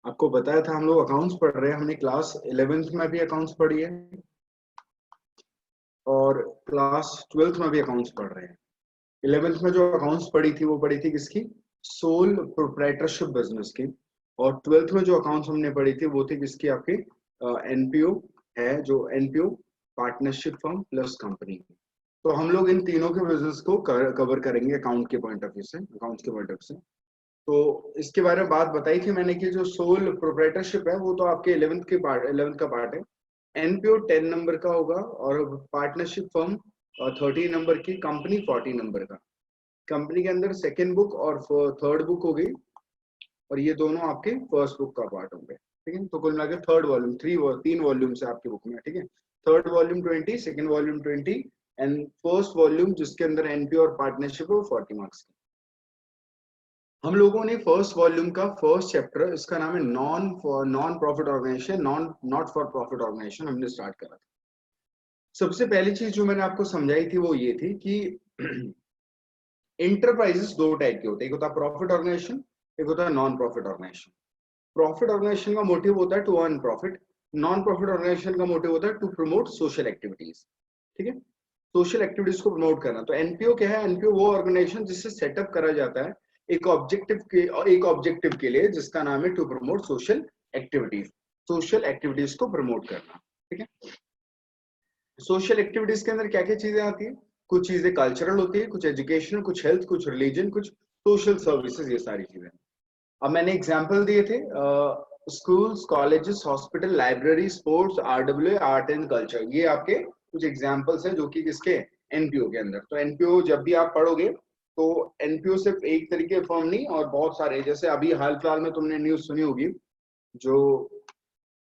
आपको बताया था हम लोग अकाउंट्स पढ़ रहे हैं, हमने क्लास 11th में भी अकाउंट्स पढ़ी है और क्लास 12th में भी अकाउंट्स पढ़ रहे हैं। 11th में जो अकाउंट्स पढ़ी थी वो पढ़ी थी किसकी, सोल प्रोप्राइटरशिप बिजनेस की। और 12th में जो अकाउंट्स हमने पढ़ी थी वो थी किसकी, आपकी एनपीओ है, जो NPO partnership firm plus company. तो हम लोग इन तीनों के बिजनेस को कवर करेंगे अकाउंट के पॉइंट ऑफ व्यू से, अकाउंट्स के पॉइंट ऑफ व्यू से। तो इसके बारे में बात बताई थी मैंने कि जो सोल प्रोप्राइटरशिप है वो तो आपके 11th का पार्ट है। एनपीओ 10 नंबर का होगा और पार्टनरशिप फर्म 30 नंबर की, कंपनी 40 नंबर का। कंपनी के अंदर सेकेंड बुक और थर्ड बुक हो गई और ये दोनों आपके फर्स्ट बुक का पार्ट होंगे। ठीक है, तो कुल मिलाकर थर्ड वॉल्यूम, 3 वॉल्यूम है आपकी बुक में। ठीक है, third volume 20, second volume 20 and first volume जिसके अंदर एनपीओ और पार्टनरशिप है 40 मार्क्स की। हम लोगों ने फर्स्ट वॉल्यूम का फर्स्ट चैप्टर, इसका नाम है non profit organisation, not for profit organisation, हमने स्टार्ट करा था। सबसे पहली चीज जो मैंने आपको समझाई थी वो ये थी कि इंटरप्राइजेस दो टाइप के होते हैं, एक होता है प्रॉफिट ऑर्गेनाइजेशन, एक होता है non profit organisation. Profit organisation का मोटिव होता है to earn profit, non profit organisation का मोटिव होता है टू प्रमोट सोशल एक्टिविटीज। ठीक है, सोशल एक्टिविटीज को प्रमोट करना। तो एनपीओ क्या है, एनपीओ वो ऑर्गेनाइजेशन जिससे सेटअप करा जाता है एक ऑब्जेक्टिव के लिए जिसका नाम है to promote social activities, social activities को प्रमोट करना। ठीक है, सोशल एक्टिविटीज के अंदर क्या क्या चीजें आती है, कुछ चीजें कल्चरल होती है, कुछ एजुकेशनल, कुछ हेल्थ, कुछ रिलीजन, कुछ सोशल सर्विसेज, ये सारी चीजें। अब मैंने एग्जांपल दिए थे schools, colleges, hospital, library, sports, RW, art and culture, ये आपके कुछ एग्जांपल्स हैं जो कि किसके, एनपीओ के अंदर। तो एनपीओ जब भी आप पढ़ोगे तो एनपीओ सिर्फ एक तरीके के फॉर्म नहीं और बहुत सारे, जैसे अभी हाल फिलहाल में तुमने न्यूज सुनी होगी, जो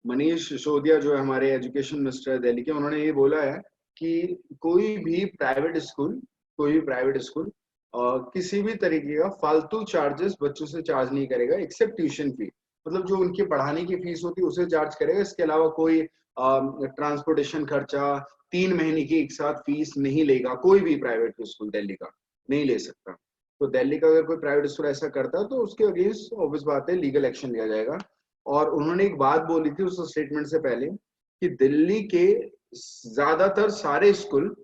मनीष सिसोदिया जो है हमारे एजुकेशन मिनिस्टर दिल्ली के, उन्होंने ये बोला है कि कोई भी प्राइवेट स्कूल किसी भी तरीके का फालतू चार्जेस बच्चों से चार्ज नहीं करेगा एक्सेप्ट ट्यूशन फी। मतलब जो उनकी पढ़ाने की फीस होती है उसे चार्ज करेगा, इसके अलावा कोई ट्रांसपोर्टेशन खर्चा, 3 महीने की एक साथ फीस नहीं लेगा। कोई भी प्राइवेट स्कूल दिल्ली का नहीं ले सकता। तो दिल्ली का अगर कोई प्राइवेट स्कूल ऐसा करता है तो उसके अगेंस्ट ऑब्वियस बात है लीगल एक्शन लिया जाएगा। और उन्होंने एक बात बोली थी उस स्टेटमेंट से पहले कि दिल्ली के ज्यादातर सारे स्कूल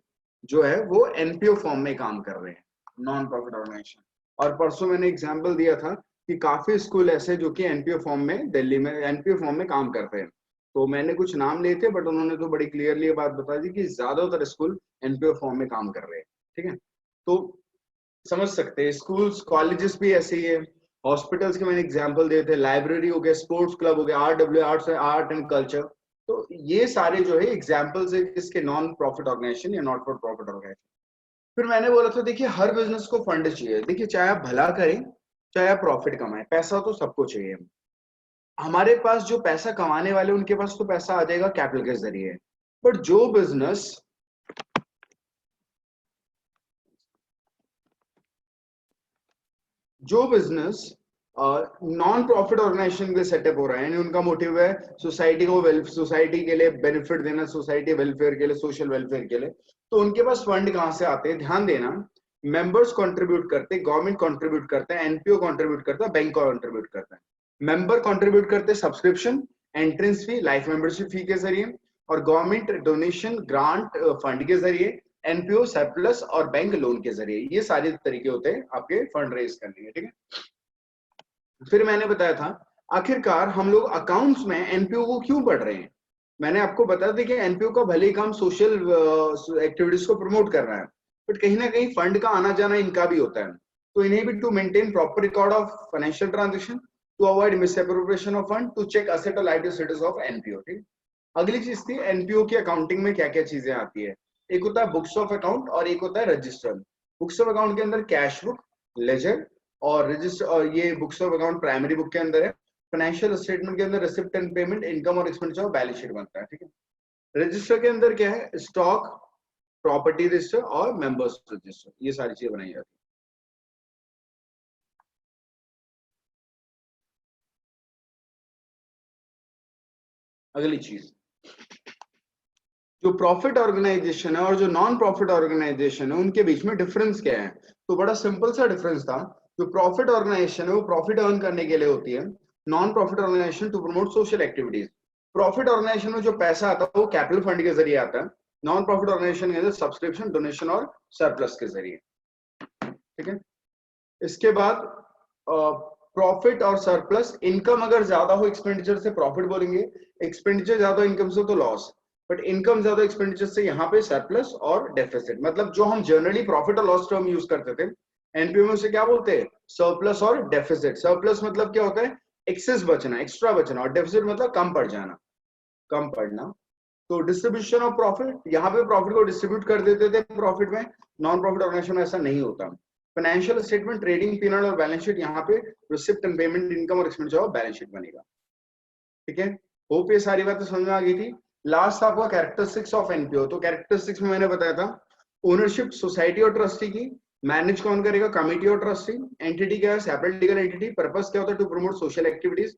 जो है वो एनपीओ फॉर्म में काम कर रहे हैं, नॉन प्रॉफिट ऑर्गेनाइजेशन। और परसों मैंने एग्जांपल दिया था कि काफी स्कूल ऐसे जो कि एनपीओ फॉर्म में, दिल्ली में एनपीओ फॉर्म में काम करते हैं। तो मैंने कुछ नाम लिए थे बट उन्होंने तो बड़ी क्लियरली ये बात बता दी कि ज्यादातर स्कूल एनपीओ फॉर्म में काम कर रहे हैं। ठीक है, तो समझ सकते हैं स्कूल्स कॉलेजेस भी ऐसे ही है, हॉस्पिटल्स के मैंने एग्जांपल दिए थे, लाइब्रेरी हो गया, स्पोर्ट्स क्लब हो गया, आरडब्ल्यू, आर्ट एंड कल्चर। तो ये सारे जो है एग्जांपल्स है किसके, नॉन प्रॉफिट ऑर्गेनाइजेशन या नॉट फॉर प्रॉफिट ऑर्गेनाइजेशन। फिर मैंने बोला था देखिए हर बिजनेस को फंड चाहिए। देखिए चाहे आप भला करें चाहे आप प्रॉफिट कमाएं, पैसा तो सबको चाहिए। हमारे पास जो पैसा कमाने वाले उनके पास तो पैसा आ जाएगा कैपिटल के जरिए, बट जो बिजनेस नॉन प्रॉफिट ऑर्गेनाइजेशन के सेटअप हो रहा है, यानी उनका मोटिव है सोसाइटी को सोसाइटी के लिए बेनिफिट देना, सोसाइटी वेलफेयर के लिए, सोशल वेलफेयर के लिए, तो उनके पास फंड कहां से आते हैं, ध्यान देना। मेंबर्स कंट्रीब्यूट करते हैं, गवर्नमेंट कंट्रीब्यूट करता है, एनपीओ कंट्रीब्यूट करता है, बैंक कंट्रीब्यूट करता है। मेंबर कंट्रीब्यूट करते हैं सब्सक्रिप्शन, एंट्रेंस फी, लाइफ मेंबरशिप फी के जरिए, और गवर्नमेंट डोनेशन, ग्रांट फंड के जरिए, एनपीओ सरप्लस और बैंक लोन के जरिए। ये सारे तरीके होते हैं आपके फंड रेज करने के। ठीक है, फिर मैंने बताया था आखिरकार हम लोग अकाउंट्स में एनपीओ को क्यों पढ़ रहे हैं। मैंने आपको बताया था कि एनपीओ का भले ही काम सोशल एक्टिविटीज को प्रमोट कर रहा है, बट कहीं ना कहीं फंड का आना जाना इनका भी होता है। तो इन्हें भी to maintain proper record of financial transaction, to avoid misappropriation of fund, to check asset और लायबिलिटी स्टेटस ऑफ एनपीओ। ठीक, अगली चीज थी एनपीओ की अकाउंटिंग में क्या क्या चीजें आती है। एक होता है बुक्स ऑफ अकाउंट और एक होता है रजिस्टर। बुक्स ऑफ अकाउंट के अंदर कैश बुक, लेजर और रजिस्टर, और ये books of account primary book के अंदर है। फाइनेंशियल स्टेटमेंट के अंदर रिसिप्ट एंड पेमेंट, इनकम और एक्सपेंडिचर, बैलेंस शीट बनता है। ठीक है, रजिस्टर के अंदर क्या है, स्टॉक, प्रॉपर्टी रजिस्टर और मेंबर्स रजिस्टर, ये सारी चीजें बनाई जाती है। अगली चीज, जो प्रॉफिट ऑर्गेनाइजेशन है और जो नॉन प्रॉफिट ऑर्गेनाइजेशन है उनके बीच में डिफरेंस क्या है। तो बड़ा सिंपल सा डिफरेंस था। जो प्रॉफिट ऑर्गेनाइजेशन है वो प्रॉफिट अर्न करने के लिए होती है, non profit organisation to promote social activities. Profit organisation में जो पैसा आता है वो कैपिटल फंड के जरिए आता है, नॉन प्रॉफिट ऑर्गेनाइजेशन के अंदर सब्सक्रिप्शन, डोनेशन और सरप्लस के जरिए। ठीक है, इसके बाद प्रॉफिट और सरप्लस, इनकम अगर ज्यादा हो एक्सपेंडिचर से प्रॉफिट बोलेंगे, एक्सपेंडिचर ज्यादा इनकम से तो लॉस, बट इनकम ज्यादा एक्सपेंडिचर से यहाँ पे सरप्लस और डेफिसिट। मतलब जो हम जनरली प्रॉफिट और लॉस टर्म यूज करते थे एनपीओ में, उसे क्या बोलते हैं, सरप्लस और डेफिसिट। सरप्लस मतलब क्या होता है, एक्सेस बचना, एक्स्ट्रा बचना, और डेफिसिट मतलब कम पड़ जाना, कम पड़ना। तो डिस्ट्रीब्यूशन ऑफ प्रॉफिट, यहाँ पे प्रॉफिट को डिस्ट्रीब्यूट कर देते थे प्रॉफिट में, नॉन प्रॉफिट ऑर्गेनाइजेशन में ऐसा नहीं होता। फाइनेंशियल स्टेटमेंट, ट्रेडिंग पीनल और बैलेंस शीट, यहाँ पे रिसिप्ट एंड पेमेंट, इनकम और एक्सपेंडिचर और बैलेंस शीट बनेगा। ठीक है, होप ये सारी बातें समझ में आ गई थी। लास्ट आपका कैरेक्टरिस्टिक्स ऑफ एनपीओ। तो कैरेक्टरिस्टिक्स में मैंने बताया था ओनरशिप सोसाइटी और ट्रस्टी की, मैनेज कौन करेगा, कमिटी और ट्रस्टी, एंटिटी क्या है, सेपरेट लीगल एंटिटी, पर्पस क्या होता है, to promote social activities,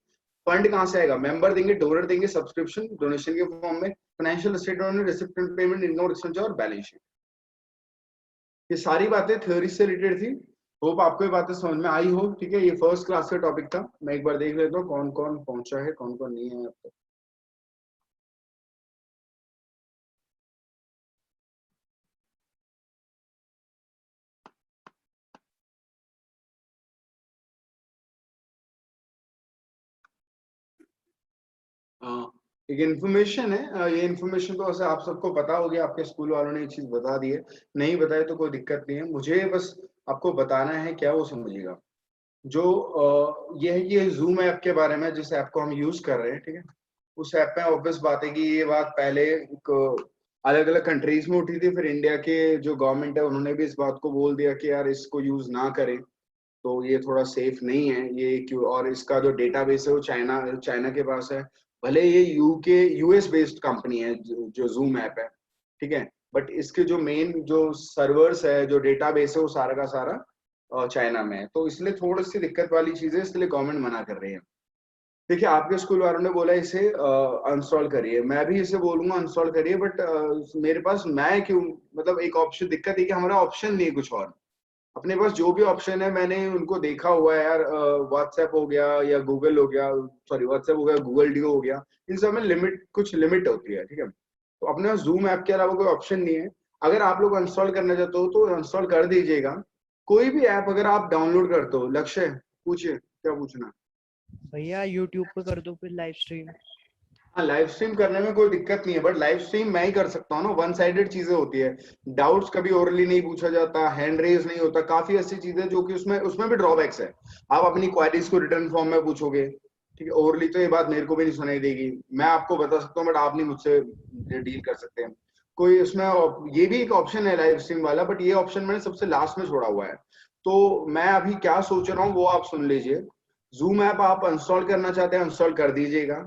fund कहां से आएगा, मेंबर देंगे, डोनर देंगे, सब्सक्रिप्शन डोनेशन के फॉर्म में, फाइनेंशियल स्टेटमेंट में रिसिप्ट एंड पेमेंट, इनकम और एक्सपेंडिचर और बैलेंस शीट। ये सारी बातें थ्योरी से रिलेटेड थी। होप आपको ये बातें समझ में आई हो। ठीक है, ये फर्स्ट क्लास का टॉपिक था। मैं एक बार देख लेता हूँ कौन कौन पहुंचा है, कौन कौन नहीं है अब तक। एक इन्फॉर्मेशन है, ये इन्फॉर्मेशन तो वैसे आप सबको पता होगी, आपके स्कूल वालों ने ये चीज बता दी है, नहीं बताए तो कोई दिक्कत नहीं है, मुझे बस आपको बताना है क्या वो समझिएगा। जो ये है कि जूम ऐप के बारे में, जिस ऐप को हम यूज कर रहे हैं, ठीक है, उस ऐप में ऑब्वियस बात है कि ये बात पहले अलग अलग कंट्रीज में उठी थी, फिर इंडिया के जो गवर्नमेंट है उन्होंने भी इस बात को बोल दिया कि यार इसको यूज ना करें, तो ये थोड़ा सेफ नहीं है ये क्यों। और इसका जो डेटाबेस है वो चाइना चाइना के पास है, भले ये यूके यूएस बेस्ड कंपनी है जो जूम ऐप है, ठीक है, बट इसके जो मेन जो सर्वर्स है, जो डेटाबेस है, वो सारा का सारा चाइना में है। तो इसलिए थोड़ी सी दिक्कत वाली चीज है, इसलिए गवर्नमेंट मना कर रही है। देखिए, आपके स्कूल वालों ने बोला इसे अनस्टॉल करिए, मैं भी इसे बोलूंगा अनस्टॉल करिए, बट मेरे पास मैं क्यों, मतलब एक ऑप्शन, दिक्कत है कि हमारा ऑप्शन नहीं है कुछ और। अपने पास जो भी ऑप्शन है मैंने उनको देखा हुआ है यार, व्हाट्सएप हो गया या गूगल हो गया, सॉरी व्हाट्सएप हो गया, गूगल डीओ हो गया, इन सब में लिमिट, कुछ लिमिट होती है। ठीक है, तो अपने पास जूम ऐप के अलावा कोई ऑप्शन नहीं है। अगर आप लोग इंस्टॉल करना चाहते हो तो इंस्टॉल कर दीजिएगा। कोई भी ऐप अगर आप डाउनलोड करते हो, लक्ष्य पूछिए क्या पूछना। भैया यूट्यूब पे कर दो फिर लाइव स्ट्रीम। हाँ, लाइव स्ट्रीम करने में कोई दिक्कत नहीं है, बट लाइव स्ट्रीम मैं ही कर सकता हूँ ना, वन साइडेड चीजें होती है, डाउट्स कभी ओरली नहीं पूछा जाता, हैंड रेज नहीं होता, काफी ऐसी चीजें जो कि उसमें उसमें भी ड्रॉबैक्स है। आप अपनी क्वारीज को रिटर्न फॉर्म में पूछोगे, ठीक है, ओरली तो ये बात मेरे को भी नहीं सुनाई देगी, मैं आपको बता सकता हूँ बट आप नहीं मुझसे डील कर सकते हैं। कोई उसमें ये भी एक ऑप्शन है लाइव स्ट्रीम वाला, बट ये ऑप्शन मैंने सबसे लास्ट में छोड़ा हुआ है। तो मैं अभी क्या सोच रहा हूँ वो आप सुन लीजिए। जूम ऐप आप इंस्टॉल करना चाहते हैं, इंस्टॉल कर दीजिएगा।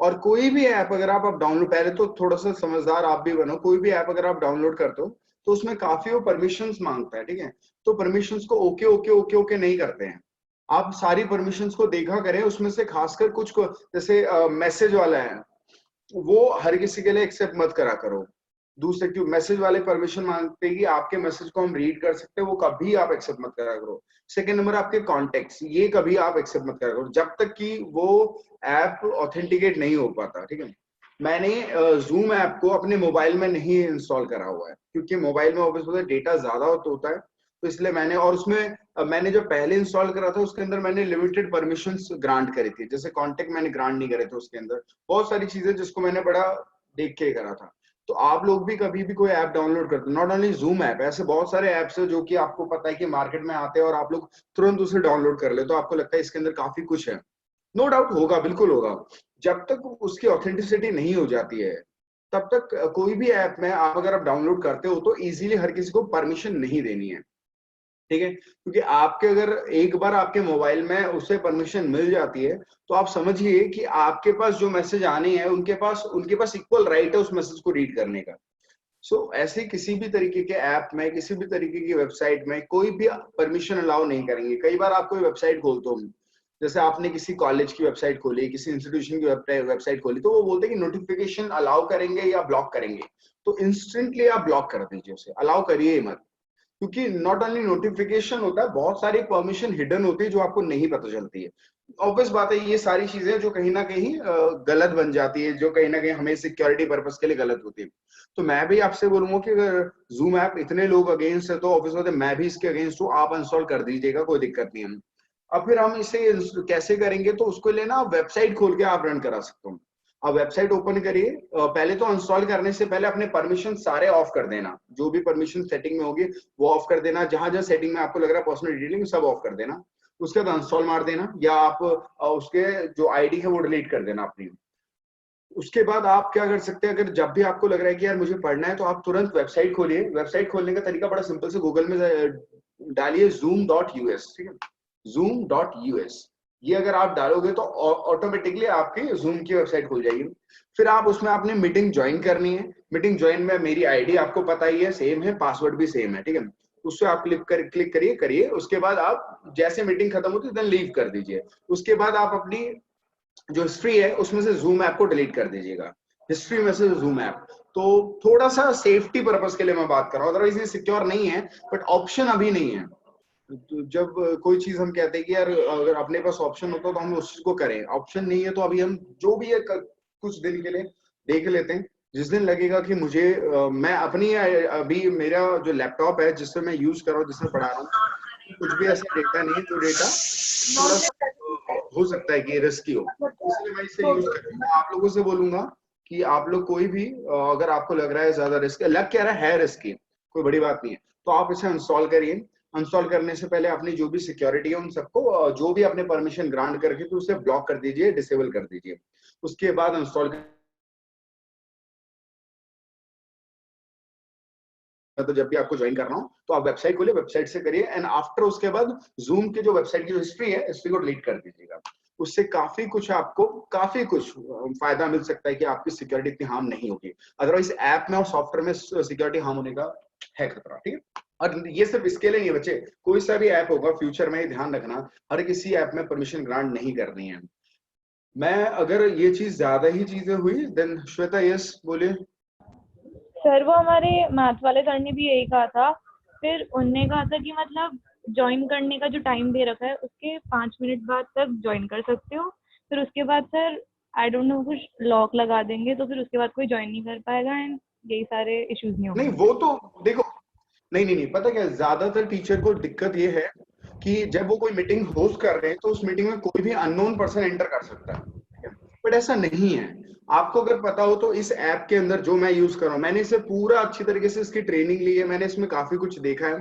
और कोई भी ऐप अगर आप डाउनलोड, पहले तो थोड़ा सा समझदार आप भी बनो, कोई भी ऐप अगर आप डाउनलोड करते हो तो उसमें काफी वो परमिशंस मांगता है, ठीक है, तो परमिशंस को ओके ओके ओके ओके नहीं करते हैं। आप सारी परमिशंस को देखा करें, उसमें से खासकर कुछ को, जैसे मैसेज वाला है, वो हर किसी के लिए एक्सेप्ट मत करा करो। दूसरे क्यों मैसेज वाले परमिशन मांगते हैं कि आपके मैसेज को हम रीड कर सकते हैं, वो कभी आप एक्सेप्ट मत करा करो। सेकंड नंबर, आपके कॉन्टेक्ट्स, ये कभी आप एक्सेप्ट मत करा करो जब तक कि वो ऐप ऑथेंटिकेट नहीं हो पाता। ठीक है, मैंने जूम ऐप को अपने मोबाइल में नहीं इंस्टॉल करा हुआ है, क्योंकि मोबाइल में ऑब्वियसली डेटा ज्यादा होता है, तो इसलिए मैंने, और उसमें मैंने जो पहले इंस्टॉल करा था उसके अंदर मैंने लिमिटेड परमिशंस ग्रांट करी थी, जैसे कॉन्टेक्ट मैंने ग्रांट नहीं करे थे उसके अंदर, बहुत सारी चीजें जिसको मैंने बड़ा देख के करा था। तो आप लोग भी कभी भी कोई ऐप डाउनलोड करते हो, नॉट ओनली जूम ऐप, ऐसे बहुत सारे ऐप्स है जो कि आपको पता है कि मार्केट में आते हैं और आप लोग तुरंत उसे डाउनलोड कर ले, तो आपको लगता है इसके अंदर काफी कुछ है। नो डाउट होगा, बिल्कुल होगा। जब तक उसकी ऑथेंटिसिटी नहीं हो जाती है तब तक कोई भी ऐप में आप अगर आप डाउनलोड करते हो तो इजीली हर किसी को परमिशन नहीं देनी है। ठीक है, क्योंकि आपके अगर एक बार आपके मोबाइल में उसे परमिशन मिल जाती है तो आप समझिए कि आपके पास जो मैसेज आने हैं उनके पास इक्वल राइट है उस मैसेज को रीड करने का। सो ऐसे किसी भी तरीके के ऐप में, किसी भी तरीके की वेबसाइट में कोई भी परमिशन अलाउ नहीं करेंगे। कई बार आप कोई वेबसाइट खोलते हो, जैसे आपने किसी कॉलेज की वेबसाइट खोली, किसी इंस्टीट्यूशन की वेबसाइट खोली, तो वो बोलते हैं कि नोटिफिकेशन अलाउ करेंगे या ब्लॉक करेंगे, तो इंस्टेंटली आप ब्लॉक कर दीजिए, उसे अलाउ करिए ही मत। क्योंकि नॉट ओनली नोटिफिकेशन होता है, बहुत सारी परमिशन हिडन होती है जो आपको नहीं पता चलती है। ऑब्वियस बात है, ये सारी चीजें जो कहीं ना कहीं गलत बन जाती है, जो कहीं ना कहीं हमें सिक्योरिटी पर्पस के लिए गलत होती है। तो मैं भी आपसे बोलूंगा कि अगर जूम ऐप इतने लोग अगेंस्ट है, तो ऑब्वियस बात है मैं भी इसके अगेंस्ट हूँ। आप इंस्टॉल कर दीजिएगा, कोई दिक्कत नहीं है। अब फिर हम इसे कैसे करेंगे, तो उसको लिए ना वेबसाइट खोल के आप रन करा सकते हो। आप वेबसाइट ओपन करिए। पहले तो इंस्टॉल करने से पहले अपने परमिशन सारे ऑफ कर देना, जो भी परमिशन सेटिंग में होगी वो ऑफ कर देना। जहां जहां सेटिंग में आपको लग रहा है पर्सनल डिटेलिंग, सब ऑफ कर देना। उसके बाद इंस्टॉल मार देना, या आप उसके जो आईडी है वो डिलीट कर देना अपनी। उसके बाद आप क्या कर सकते हैं, अगर जब भी आपको लग रहा है कि यार मुझे पढ़ना है, तो आप तुरंत वेबसाइट खोलिए। वेबसाइट खोलने का तरीका बड़ा सिंपल से गूगल में डालिए zoom.us, ठीक है, zoom.us। ये अगर आप डालोगे तो ऑटोमेटिकली आपकी जूम की वेबसाइट खुल जाएगी। फिर आप उसमें आपने मीटिंग ज्वाइन करनी है। मीटिंग ज्वाइन में मेरी आईडी आपको पता ही है, सेम है, पासवर्ड भी सेम है, ठीक है। उससे आप क्लिक करिए। उसके बाद आप जैसे मीटिंग खत्म होती है देन लीव कर दीजिए। उसके बाद आप अपनी जो हिस्ट्री है उसमें से जूम ऐप को डिलीट कर दीजिएगा। हिस्ट्री में से जूम ऐप। तो थोड़ा सा सेफ्टी पर्पस के लिए मैं बात कर रहा हूँ, अदरवाइज ये सिक्योर नहीं है, बट ऑप्शन अभी नहीं है। तो जब कोई चीज हम कहते हैं कि यार अगर अपने पास ऑप्शन होता तो हम उस चीज को करें, ऑप्शन नहीं है तो अभी हम जो भी है कुछ दिन के लिए देख लेते हैं। जिस दिन लगेगा कि मुझे मैं अपनी अभी मेरा जो लैपटॉप है जिससे मैं यूज कर रहा हूँ, जिससे पढ़ा रहा हूँ, कुछ भी ऐसा डेटा नहीं है जो डेटा थोड़ा सा हो सकता है कि रिस्की हो, इसलिए मैं इसे यूज कर रहा हूँ। आप लोगों से बोलूंगा कि आप लोग कोई भी अगर आपको लग रहा है ज्यादा रिस्क लग कह रहा है रिस्की, कोई बड़ी बात नहीं है, तो आप इसे इंस्टॉल करिए। इंस्टॉल करने से पहले अपनी जो भी सिक्योरिटी है उन सबको जो भी अपने परमिशन ग्रांट करके तो उसे ब्लॉक कर दीजिए, डिसेबल कर दीजिए। उसके बाद इंस्टॉल, तो जब भी आपको ज्वाइन करना हो तो आप वेबसाइट खोलिए, वेबसाइट से करिए, एंड आफ्टर उसके बाद जूम के जो वेबसाइट की जो हिस्ट्री है, हिस्ट्री को डिलीट कर दीजिएगा। उससे काफी कुछ आपको काफी कुछ फायदा मिल सकता है कि आपकी सिक्योरिटी इतनी हार्म नहीं होगी। अदरवाइज ऐप में और सॉफ्टवेयर में सिक्योरिटी हार्म होने का है खतरा, ठीक है। और ये सिर्फ इसके लिए नहीं बच्चे, कोई सा भी ऐप होगा फ्यूचर में ध्यान रखना, हर किसी ऐप में परमिशन ग्रांट नहीं करनी है। मैं अगर ये चीज ज्यादा ही चीजें हुई देन श्वेता यस बोलिए। सर वो हमारे मैथ वाले सर ने भी यही कहा था। फिर उनने कहा था कि मतलब ज्वाइन करने का जो टाइम दे रखा है उसके 5 मिनट बाद तक ज्वाइन कर सकते हो। फिर उसके बाद सर आई डोंट नो कुछ लॉक लगा देंगे, तो फिर उसके बाद कोई ज्वाइन नहीं कर पाएगा एंड यही सारे इश्यूज नहीं नहीं होंगे। वो तो देखो, नहीं, पता क्या, ज्यादातर टीचर को दिक्कत ये है कि जब वो कोई मीटिंग होस्ट कर रहे हैं तो उस मीटिंग में कोई भी अननोन पर्सन एंटर कर सकता है, बट ऐसा नहीं है। आपको अगर पता हो तो इस ऐप के अंदर जो मैं यूज कर रहा हूँ, मैंने इसे पूरा अच्छी तरीके से इसकी ट्रेनिंग ली है, मैंने इसमें काफी कुछ देखा है।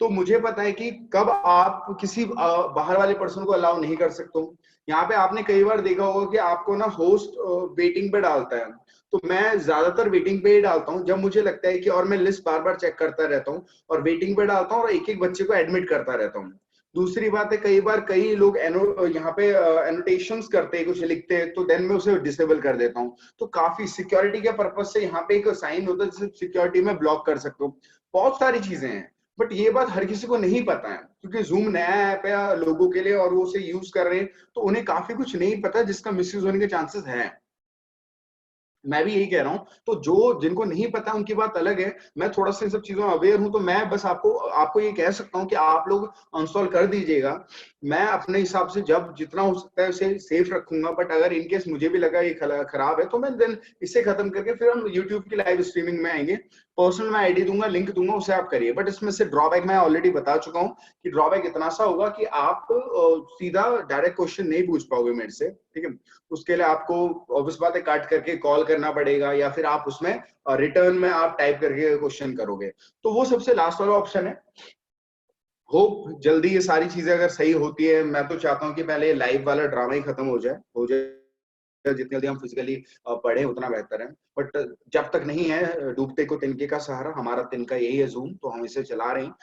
तो मुझे पता है कि कब आप किसी बाहर वाले पर्सन को अलाउ नहीं कर सकते हो। यहाँ पे आपने कई बार देखा होगा कि आपको ना होस्ट वेटिंग पे डालता है, तो मैं ज्यादातर वेटिंग पे ही डालता हूँ जब मुझे लगता है कि, और मैं लिस्ट बार बार चेक करता रहता हूँ और वेटिंग पे डालता हूँ और एक एक बच्चे को एडमिट करता रहता हूँ। दूसरी बात है, कई बार कई लोग यहाँ पे एनोटेशंस करते हैं, कुछ लिखते हैं, तो देन मैं उसे डिसेबल कर देता हूँ। तो काफी सिक्योरिटी के पर्पज से यहाँ पे एक साइन होता है जिसे सिक्योरिटी में ब्लॉक कर सकते हो। बहुत सारी चीजें हैं, बट ये बात हर किसी को नहीं पता है क्योंकि जूम नया ऐप है लोगों के लिए और वो उसे यूज कर रहे हैं, तो उन्हें काफी कुछ नहीं पता जिसका मिसयूज होने के चांसेस हैं। मैं भी यही कह रहा हूँ, तो जो जिनको नहीं पता उनकी बात अलग है, मैं थोड़ा सा इन सब चीजों में अवेयर हूँ, तो मैं बस आपको आपको ये कह सकता हूँ कि आप लोग इंस्टॉल कर दीजिएगा। मैं अपने हिसाब से जब जितना हो सकता है उसे सेफ रखूंगा, बट अगर इनकेस मुझे भी लगा ये खराब है तो मैं देन इसे खत्म करके फिर हम यूट्यूब की लाइव स्ट्रीमिंग में आएंगे। पर्सनल मैं आईडी दूंगा, लिंक दूंगा, उसे आप करिए। बट इसमें से ड्रॉबैक मैं ऑलरेडी बता चुका हूँ कि ड्रॉबैक इतना सा होगा कि आप सीधा डायरेक्ट क्वेश्चन नहीं पूछ पाओगे मेरे से, ठीक है। उसके लिए आपको ऑब्वियस बात है काट करके कॉल करना पड़ेगा, या फिर आप उसमें रिटर्न में आप टाइप करके क्वेश्चन करोगे, तो वो सबसे लास्ट वाला ऑप्शन है। होप जल्दी ये सारी चीजें अगर सही होती है, मैं तो चाहता हूँ कि पहले लाइव वाला ड्रामा ही खत्म हो जाए, जितनी जल्दी हम फिजिकली पढ़े उतना बेहतर है। बट जब तक नहीं है, डूबते को तिनके का सहारा, हमारा तिनका यही है जूम, तो हम इसे चला रहे हैं।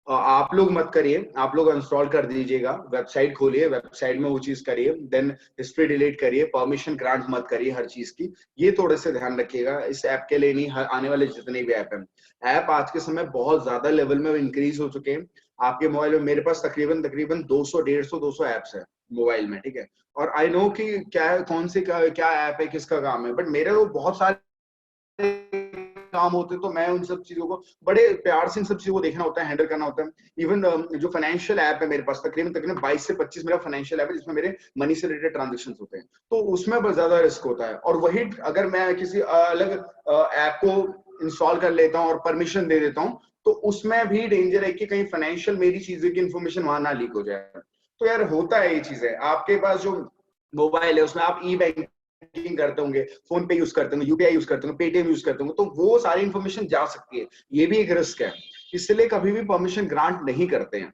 आप लोग मत करिए, आप लोग इंस्टॉल कर दीजिएगा, वेबसाइट खोलिए, वेबसाइट में वो चीज करिए, देन हिस्ट्री डिलीट करिए, परमिशन ग्रांट मत करिए हर चीज की। ये थोड़े से ध्यान रखिएगा, इस ऐप के लिए नहीं, आने वाले जितने भी ऐप हैं। ऐप आज के समय बहुत ज्यादा लेवल में इंक्रीज हो चुके हैं। आपके मोबाइल में मेरे पास तकरीबन तकरीबन 200 150 200 ऐप्स है मोबाइल में, ठीक है। और आई नो कि क्या कौन से क्या ऐप है, किसका काम है, बट मेरे वो बहुत सारे काम होते हैं, तो मैं उन सब चीजों को बड़े प्यार से इन सब चीजों को देखना होता है, हैंडल करना होता है। इवन जो फाइनेंशियल ऐप है मेरे पास, तकरीबन तकरीबन 22 से 25 मेरा फाइनेंशियल ऐप है जिसमें मेरे मनी से रिलेटेड ट्रांजेक्शन होते हैं, तो उसमें बहुत ज्यादा रिस्क होता है। और वही अगर मैं किसी अलग ऐप को इंस्टॉल कर लेता हूँ और परमिशन दे देता हूँ, तो उसमें भी डेंजर है कि कहीं फाइनेंशियल मेरी चीजें की इन्फॉर्मेशन वहां ना लीक हो जाए। तो यार होता है ये चीजें, आपके पास जो मोबाइल है उसमें आप ई बैंकिंग करते होंगे, फोन पे यूज करते होंगे, यूपीआई यूज करते होंगे, पेटीएम यूज करते होंगे, तो वो सारी इन्फॉर्मेशन जा सकती है, ये भी एक रिस्क है। इसलिए कभी भी परमिशन ग्रांट नहीं करते हैं।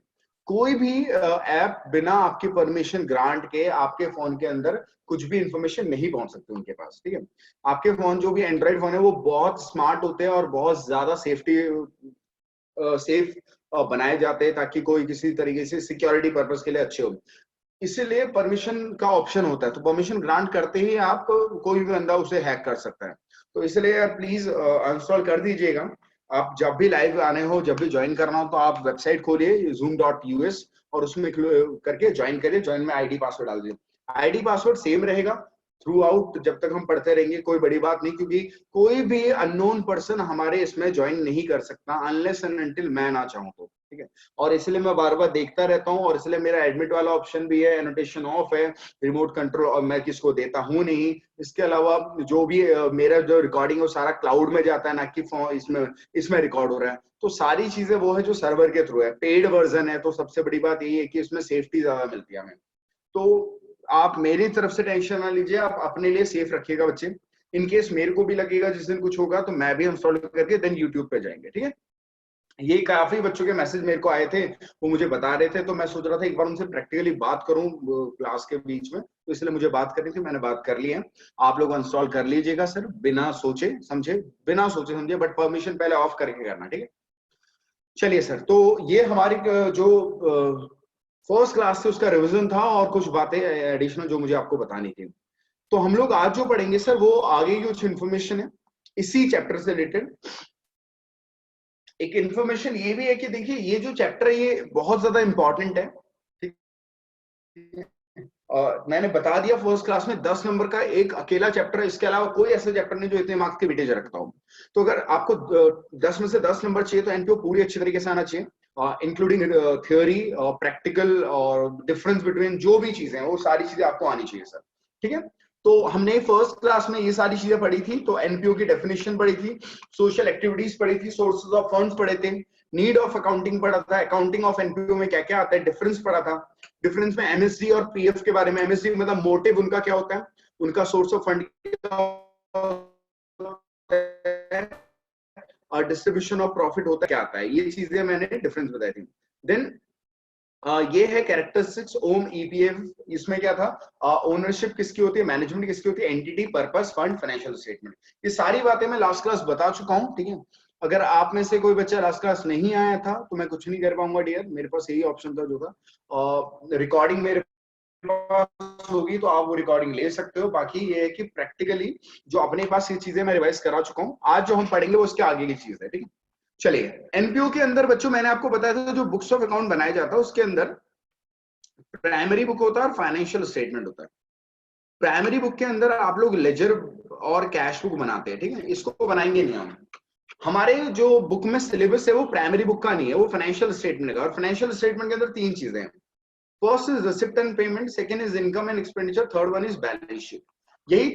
कोई भी ऐप बिना आपकी परमिशन ग्रांट के आपके फोन के अंदर कुछ भी इंफॉर्मेशन नहीं पहुंच सकती उनके पास, ठीक है। आपके फोन जो भी एंड्रॉइड फोन है वो बहुत स्मार्ट होते हैं और बहुत ज्यादा सेफ बनाए जाते हैं, ताकि कोई किसी तरीके से सिक्योरिटी पर्पस के लिए अच्छे हो। इसीलिए परमिशन का ऑप्शन होता है, तो परमिशन ग्रांट करते ही आप कोई भी बंदा उसे हैक कर सकता है। तो इसलिए प्लीज अनइंस्टॉल कर दीजिएगा। आप जब भी लाइव आने हो, जब भी ज्वाइन करना हो, तो आप वेबसाइट खोलिए zoom.us और उसमें करके ज्वाइन करिए। ज्वाइन में आईडी पासवर्ड डाल दीजिए, आईडी पासवर्ड सेम रहेगा थ्रू आउट, जब तक हम पढ़ते रहेंगे कोई बड़ी बात नहीं, क्योंकि कोई भी अननोन पर्सन हमारे इसमें ज्वाइन नहीं कर सकता अनलेस एंड अनटिल मैं ना चाहूं तो, ठीक है। और इसलिए मैं बार बार देखता रहता हूँ, और इसलिए मेरा एडमिट वाला ऑप्शन भी है, एनोटेशन ऑफ है, रिमोट कंट्रोल और मैं किसको देता हूँ नहीं। इसके अलावा जो भी मेरा जो रिकॉर्डिंग है वो सारा क्लाउड में जाता है, ना कि इसमें रिकॉर्ड हो रहा है। तो सारी चीजें वो है जो सर्वर के थ्रू है, पेड वर्जन है, तो सबसे बड़ी बात यही है कि इसमें सेफ्टी ज्यादा मिलती है हमें। तो आप मेरी तरफ से टेंशन ना लीजिए, आप अपने लिए सेफ रखिएगा बच्चे। इन केस मेरे को भी लगेगा जिस दिन कुछ होगा तो मैं भी इंस्टॉल करके देन यूट्यूब पे जाएंगे, ठीक है। ये काफी बच्चों के मैसेज मेरे को आए थे, वो मुझे बता रहे थे, तो मैं सोच रहा था एक बार उनसे प्रैक्टिकली बात करूं क्लास के बीच में, तो इसलिए मुझे बात करनी थी, मैंने बात कर ली है। आप लोग इंस्टॉल कर लीजिएगा सर, बिना सोचे समझे, बट परमिशन पहले ऑफ करके करना, ठीक है। चलिए सर, तो ये हमारी जो फर्स्ट क्लास से उसका रिवीजन था, और कुछ बातें एडिशनल जो मुझे आपको बतानी थी। तो हम लोग आज जो पढ़ेंगे सर, वो आगे की कुछ इन्फॉर्मेशन है इसी चैप्टर से रिलेटेड। एक इन्फॉर्मेशन ये भी है कि देखिए ये जो चैप्टर है ये बहुत ज्यादा इंपॉर्टेंट है, ठीक है। मैंने बता दिया फर्स्ट क्लास में 10 नंबर का एक अकेला चैप्टर है, इसके अलावा कोई ऐसा चैप्टर नहीं जो इतने मार्क्स के वेटेज रखता हो। तो अगर आपको 10 में से 10 नंबर चाहिए तो एनपीओ पूरी अच्छी तरीके से आना चाहिए, इंक्लूडिंग थियोरी, प्रैक्टिकल और डिफरेंस बिटवीन जो भी चीजें हैं वो सारी चीजें आपको आनी चाहिए सर, ठीक है। तो हमने फर्स्ट क्लास में ये सारी चीजें पढ़ी थी, तो एनपीओ की डेफिनेशन पढ़ी थी, सोशल एक्टिविटीज पढ़ी थी, सोर्सेज ऑफ फंड्स पढ़े थे, नीड ऑफ अकाउंटिंग पढ़ा था, अकाउंटिंग ऑफ एनपीओ में क्या क्या आता है, डिफरेंस पढ़ा था, डिफरेंस में एमएसडी और पीएफ के बारे में। एमएसडी मतलब मोटिव उनका क्या होता है, उनका सोर्स ऑफ फंड और डिस्ट्रीब्यूशन ऑफ प्रॉफिट होता क्या आता है, ये चीजें मैंने डिफरेंस बताई थी। देन ये है कैरेक्टरिस्टिक्स ओम ईपीएफ, इसमें क्या था, ओनरशिप किसकी होती है, मैनेजमेंट किसकी होती है, entity, purpose, fund, financial statement, ये सारी बातें मैं लास्ट क्लास बता चुका हूं, ठीक है। अगर आप में से कोई बच्चा लास्ट क्लास नहीं आया था तो मैं कुछ नहीं कर पाऊंगा डियर, मेरे पास यही ऑप्शन था जो था, रिकॉर्डिंग मेरे पास होगी तो आप वो रिकॉर्डिंग ले सकते हो। बाकी ये है कि प्रैक्टिकली जो अपने पास ये चीजें मैं रिवाइज करा चुका हूँ, आज जो हम पढ़ेंगे वो उसके आगे की चीज है, ठीक है। चलिए, एनपीओ के अंदर बच्चों मैंने आपको बताया था जो बुक्स ऑफ अकाउंट बनाया जाता है उसके अंदर प्राइमरी बुक होता है और फाइनेंशियल स्टेटमेंट होता है। प्राइमरी बुक के अंदर आप लोग लेजर और कैश बुक बनाते हैं, ठीक है, इसको बनाएंगे नहीं हम। हमारे जो बुक में सिलेबस है वो प्राइमरी बुक का नहीं है, वो फाइनेंशियल स्टेटमेंट का। और फाइनेंशियल स्टेटमेंट के अंदर 3 चीजें हैं, first is receipt and payment, second is income and expenditure, third one is balance sheet. यही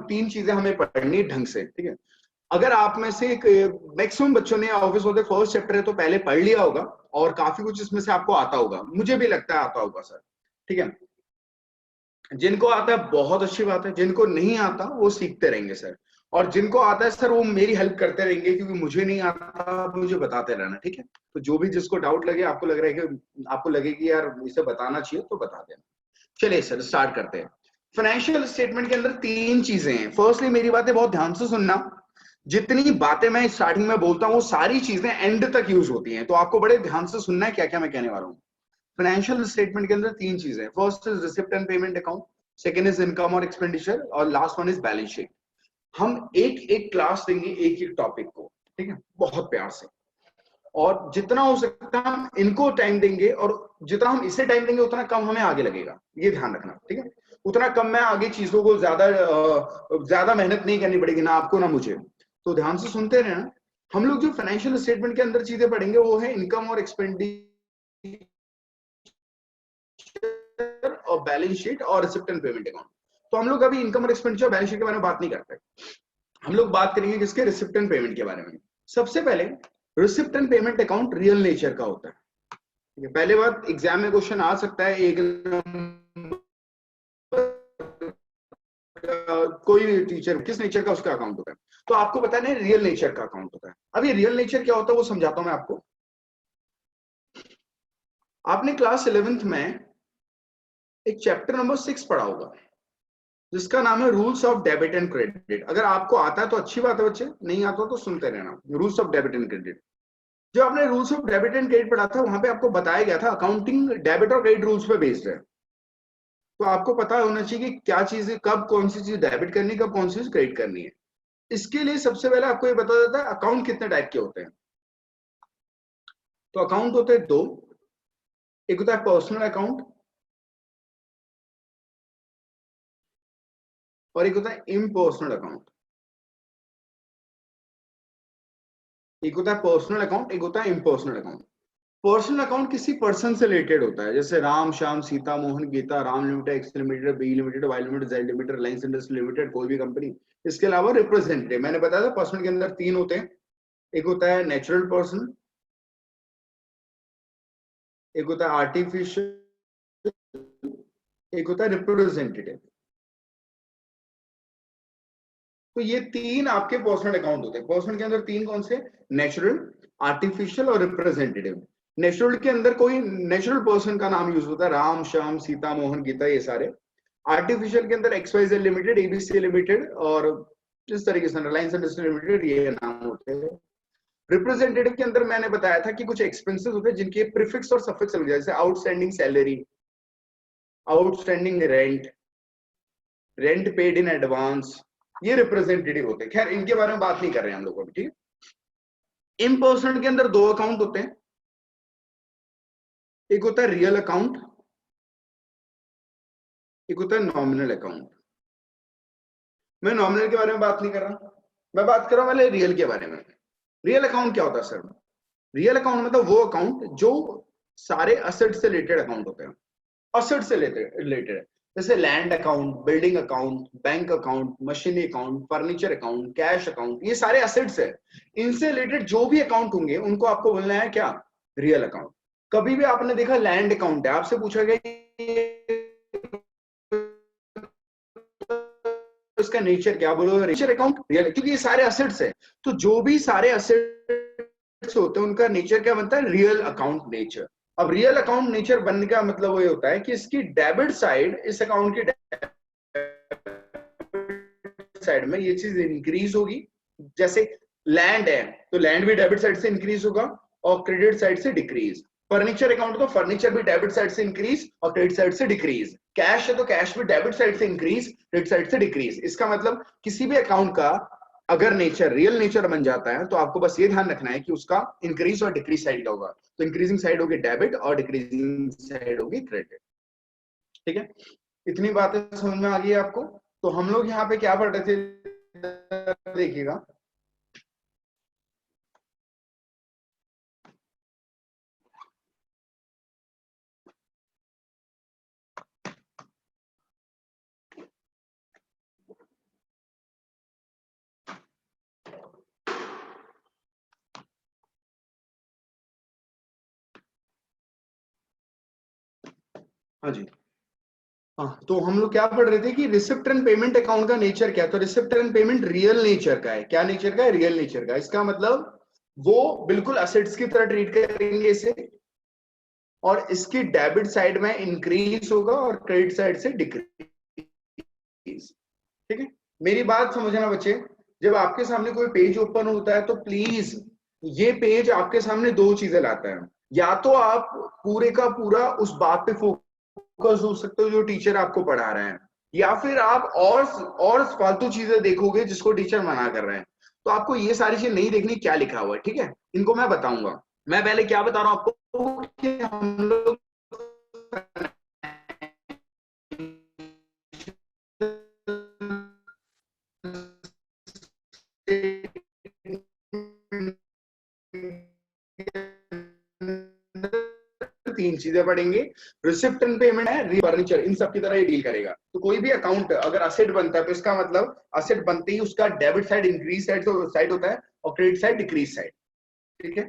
3 चीजें हमें पढ़नी ढंग से, ठीक है। अगर आप में से मैक्सिमम बच्चों ने ऑफिस होते फर्स्ट चैप्टर है तो पहले पढ़ लिया होगा और काफी कुछ इसमें से आपको आता होगा, मुझे भी लगता है आता होगा सर, ठीक है। जिनको आता है बहुत अच्छी बात है, जिनको नहीं आता वो सीखते रहेंगे सर, और जिनको आता है सर वो मेरी हेल्प करते रहेंगे, क्योंकि मुझे नहीं आता मुझे बताते रहना, ठीक है। तो जो भी जिसको डाउट लगे, आपको लग रहा है कि आपको लगे कि यार इसे बताना चाहिए तो बता देना। चलिए सर स्टार्ट करते हैं। फाइनेंशियल स्टेटमेंट के अंदर 3 चीजें हैं। फर्स्टली मेरी बातें बहुत ध्यान से सुनना, जितनी बातें मैं स्टार्टिंग में बोलता हूँ वो सारी चीजें एंड तक यूज होती हैं, तो आपको बड़े ध्यान से सुनना है क्या क्या मैं कहने वाला हूँ। फाइनेंशियल स्टेटमेंट के अंदर 3 चीजें, first is receipt and payment account, second is income और एक्सपेंडिचर, और last one is balance sheet. हम एक एक क्लास देंगे एक एक टॉपिक को, ठीक है, बहुत प्यार से, और जितना हो सकता है हम इनको टाइम देंगे, और जितना हम इसे टाइम देंगे उतना कम हमें आगे लगेगा, ये ध्यान रखना, ठीक है। उतना कम मैं आगे चीजों को ज्यादा मेहनत नहीं करनी पड़ेगी, ना आपको ना मुझे। तो ध्यान से सुनते रहना। हम लोग जो फाइनेंशियल स्टेटमेंट के अंदर चीजें पढ़ेंगे वो है इनकम और एक्सपेंडिचर और बैलेंस शीट और रिसिप्ट एंड पेमेंट अकाउंट। तो हम लोग अभी इनकम और एक्सपेंडिचर बैलेंस शीट के बारे में बात नहीं करते, हम लोग बात करेंगे किसके, रिसिप्ट एंड पेमेंट के बारे में। सबसे पहले receipt and payment account real nature का होता है। पहले बात, एग्जाम में क्वेश्चन आ सकता है, एक कोई भी टीचर किस नेचर का उसका अकाउंट होता है, तो आपको बताना है रियल नेचर का अकाउंट होता है। अब ये रियल नेचर क्या होता है वो समझाता हूं मैं आपको। आपने क्लास 11th में एक चैप्टर नंबर 6 पढ़ा होगा जिसका नाम है rules of debit and credit. अगर आपको आता है तो अच्छी बात है बच्चे, नहीं आता तो सुनते रहना। Rules of debit and credit, जो आपने rules of debit and credit पढ़ा था वहां पे आपको बताया गया था अकाउंटिंग डेबिट और क्रेडिट रूल्स पे बेस्ड है। तो आपको पता होना चाहिए कि क्या चीज कब कौन सी चीज डेबिट करनी है, कब कौन सी चीज क्रेडिट करनी है। इसके लिए सबसे पहले आपको ये बता देता है अकाउंट कितने टाइप के होते हैं। तो अकाउंट होते हैं दो, एक होता है पर्सनल अकाउंट और एक होता है इम्पर्सनल अकाउंट। एक होता है पर्सनल अकाउंट, एक होता है इम्पर्सनल अकाउंट। पर्सनल अकाउंट किसी पर्सन से रिलेटेड होता है, जैसे Ram Shyam Sita Mohan Gita, Ram limited, X limited, B limited, Y limited, Z limited, Reliance industry limited, कोई भी कंपनी। इसके अलावा रिप्रेजेंटेटिव, मैंने बताया था पर्सनल के अंदर तीन होते हैं, एक होता है नेचुरल पर्सन, एक होता है आर्टिफिशियल, एक होता है रिप्रेजेंटेटिव। तो ये तीन आपके पर्सनल अकाउंट होते हैं। पर्सनल के अंदर तीन कौन से, नेचुरल, आर्टिफिशियल और रिप्रेजेंटेटिव। नेचुरल के अंदर कोई नेचुरल पर्सन का नाम यूज होता है, राम श्याम सीता मोहन गीता, ये सारे। आर्टिफिशियल के अंदर एक्सवाइजेड लिमिटेड, एबीसी लिमिटेड और इस तरीके से रिलायंस इंडस्ट्री लिमिटेड, ये नाम होते हैं। रिप्रेजेंटेटिव के अंदर मैंने बताया था कि कुछ एक्सपेंसेस होते हैं जिनके प्रीफिक्स और सफिक्स लग जाए, जैसे outstanding salary, outstanding rent, rent paid in advance, ये रिप्रेजेंटेटिव होते हैं। खैर इनके बारे में बात नहीं कर रहे हैं हम लोग अभी, ठीक है। इम्पर्सनल के अंदर दो अकाउंट होते हैं, एक होता है रियल अकाउंट, एक होता है नॉमिनल अकाउंट। मैं नॉमिनल के बारे में बात नहीं कर रहा, मैं बात कर रहा हूं पहले रियल के बारे में। रियल अकाउंट क्या होता है सर? रियल अकाउंट मतलब वो अकाउंट जो सारे असेट से रिलेटेड अकाउंट होते हैं, असेट से रिलेटेड, जैसे land account, building account, bank account, machinery account, furniture account, cash account, ये सारे असेट्स है। इनसे रिलेटेड जो भी अकाउंट होंगे उनको आपको बोलना है क्या, रियल अकाउंट। कभी भी आपने देखा लैंड अकाउंट है, आपसे पूछा गया इसका नेचर क्या, बोलो नेचर अकाउंट रियल, क्योंकि ये सारे असेट्स है। तो जो भी सारे असेट्स होते हैं उनका नेचर क्या बनता है, रियल अकाउंट नेचर। अब रियल अकाउंट नेचर बनने का मतलब ये होता है कि इसकी डेबिट साइड, इस अकाउंट की साइड में ये चीज इंक्रीज होगी। जैसे लैंड है तो लैंड भी डेबिट साइड से इंक्रीज होगा और क्रेडिट साइड से डिक्रीज। फर्नीचर अकाउंट तो फर्नीचर भी डेबिट साइड से इंक्रीज और क्रेडिट साइड से डिक्रीज। कैश है तो कैश भी डेबिट साइड से इंक्रीज, क्रेडिट साइड से डिक्रीज। इसका मतलब किसी भी अकाउंट का अगर नेचर रियल नेचर बन जाता है तो आपको बस ये ध्यान रखना है कि उसका इंक्रीज और डिक्रीज साइड का होगा। तो इंक्रीजिंग साइड होगी डेबिट और डिक्रीजिंग साइड होगी क्रेडिट। ठीक है, इतनी बातें समझ में आ गई आपको? तो हम लोग यहाँ पे क्या पढ़ रहे थे, देखिएगा। हाँ जी, हाँ, तो हम लोग क्या पढ़ रहे थे कि रिसिप्ट एंड पेमेंट अकाउंट का नेचर क्या है। तो receipt and payment real nature का है। क्या नेचर का है, रियल नेचर का। इसका मतलब वो बिल्कुल असेट्स की तरह ट्रीट करेंगे इसे, और इसकी डेबिट साइड में इंक्रीज होगा और क्रेडिट साइड से डिक्रीज। ठीक है, मेरी बात समझना बच्चे। जब आपके सामने कोई पेज ओपन होता है तो प्लीज, ये पेज आपके सामने दो चीजें लाता है। या तो आप पूरे का पूरा उस बात पे फोकस हो सकते हो जो टीचर आपको पढ़ा रहे हैं, या फिर आप और फालतू चीजें देखोगे जिसको टीचर मना कर रहे हैं। तो आपको ये सारी चीजें नहीं देखनी क्या लिखा हुआ है, ठीक है, इनको मैं बताऊंगा। मैं पहले क्या बता रहा हूं आपको कि हम लोग सीधे पढ़ेंगे। रिसिप्ट एंड पेमेंट है फर्नीचर, इन सब की तरह ये डील करेगा। तो कोई भी अकाउंट अगर असेट बनता है तो इसका मतलब असेट बनते ही उसका डेबिट साइड इंक्रीज साइड होता है और क्रेडिट साइड डिक्रीज साइड। ठीक है,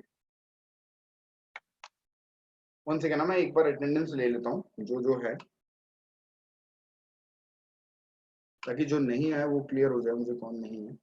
वन सेकेंड ना, मैं एक बार अटेंडेंस ले लेता हूँ जो है, ताकि जो नहीं है वो क्लियर हो जाए मुझे कौन नहीं है।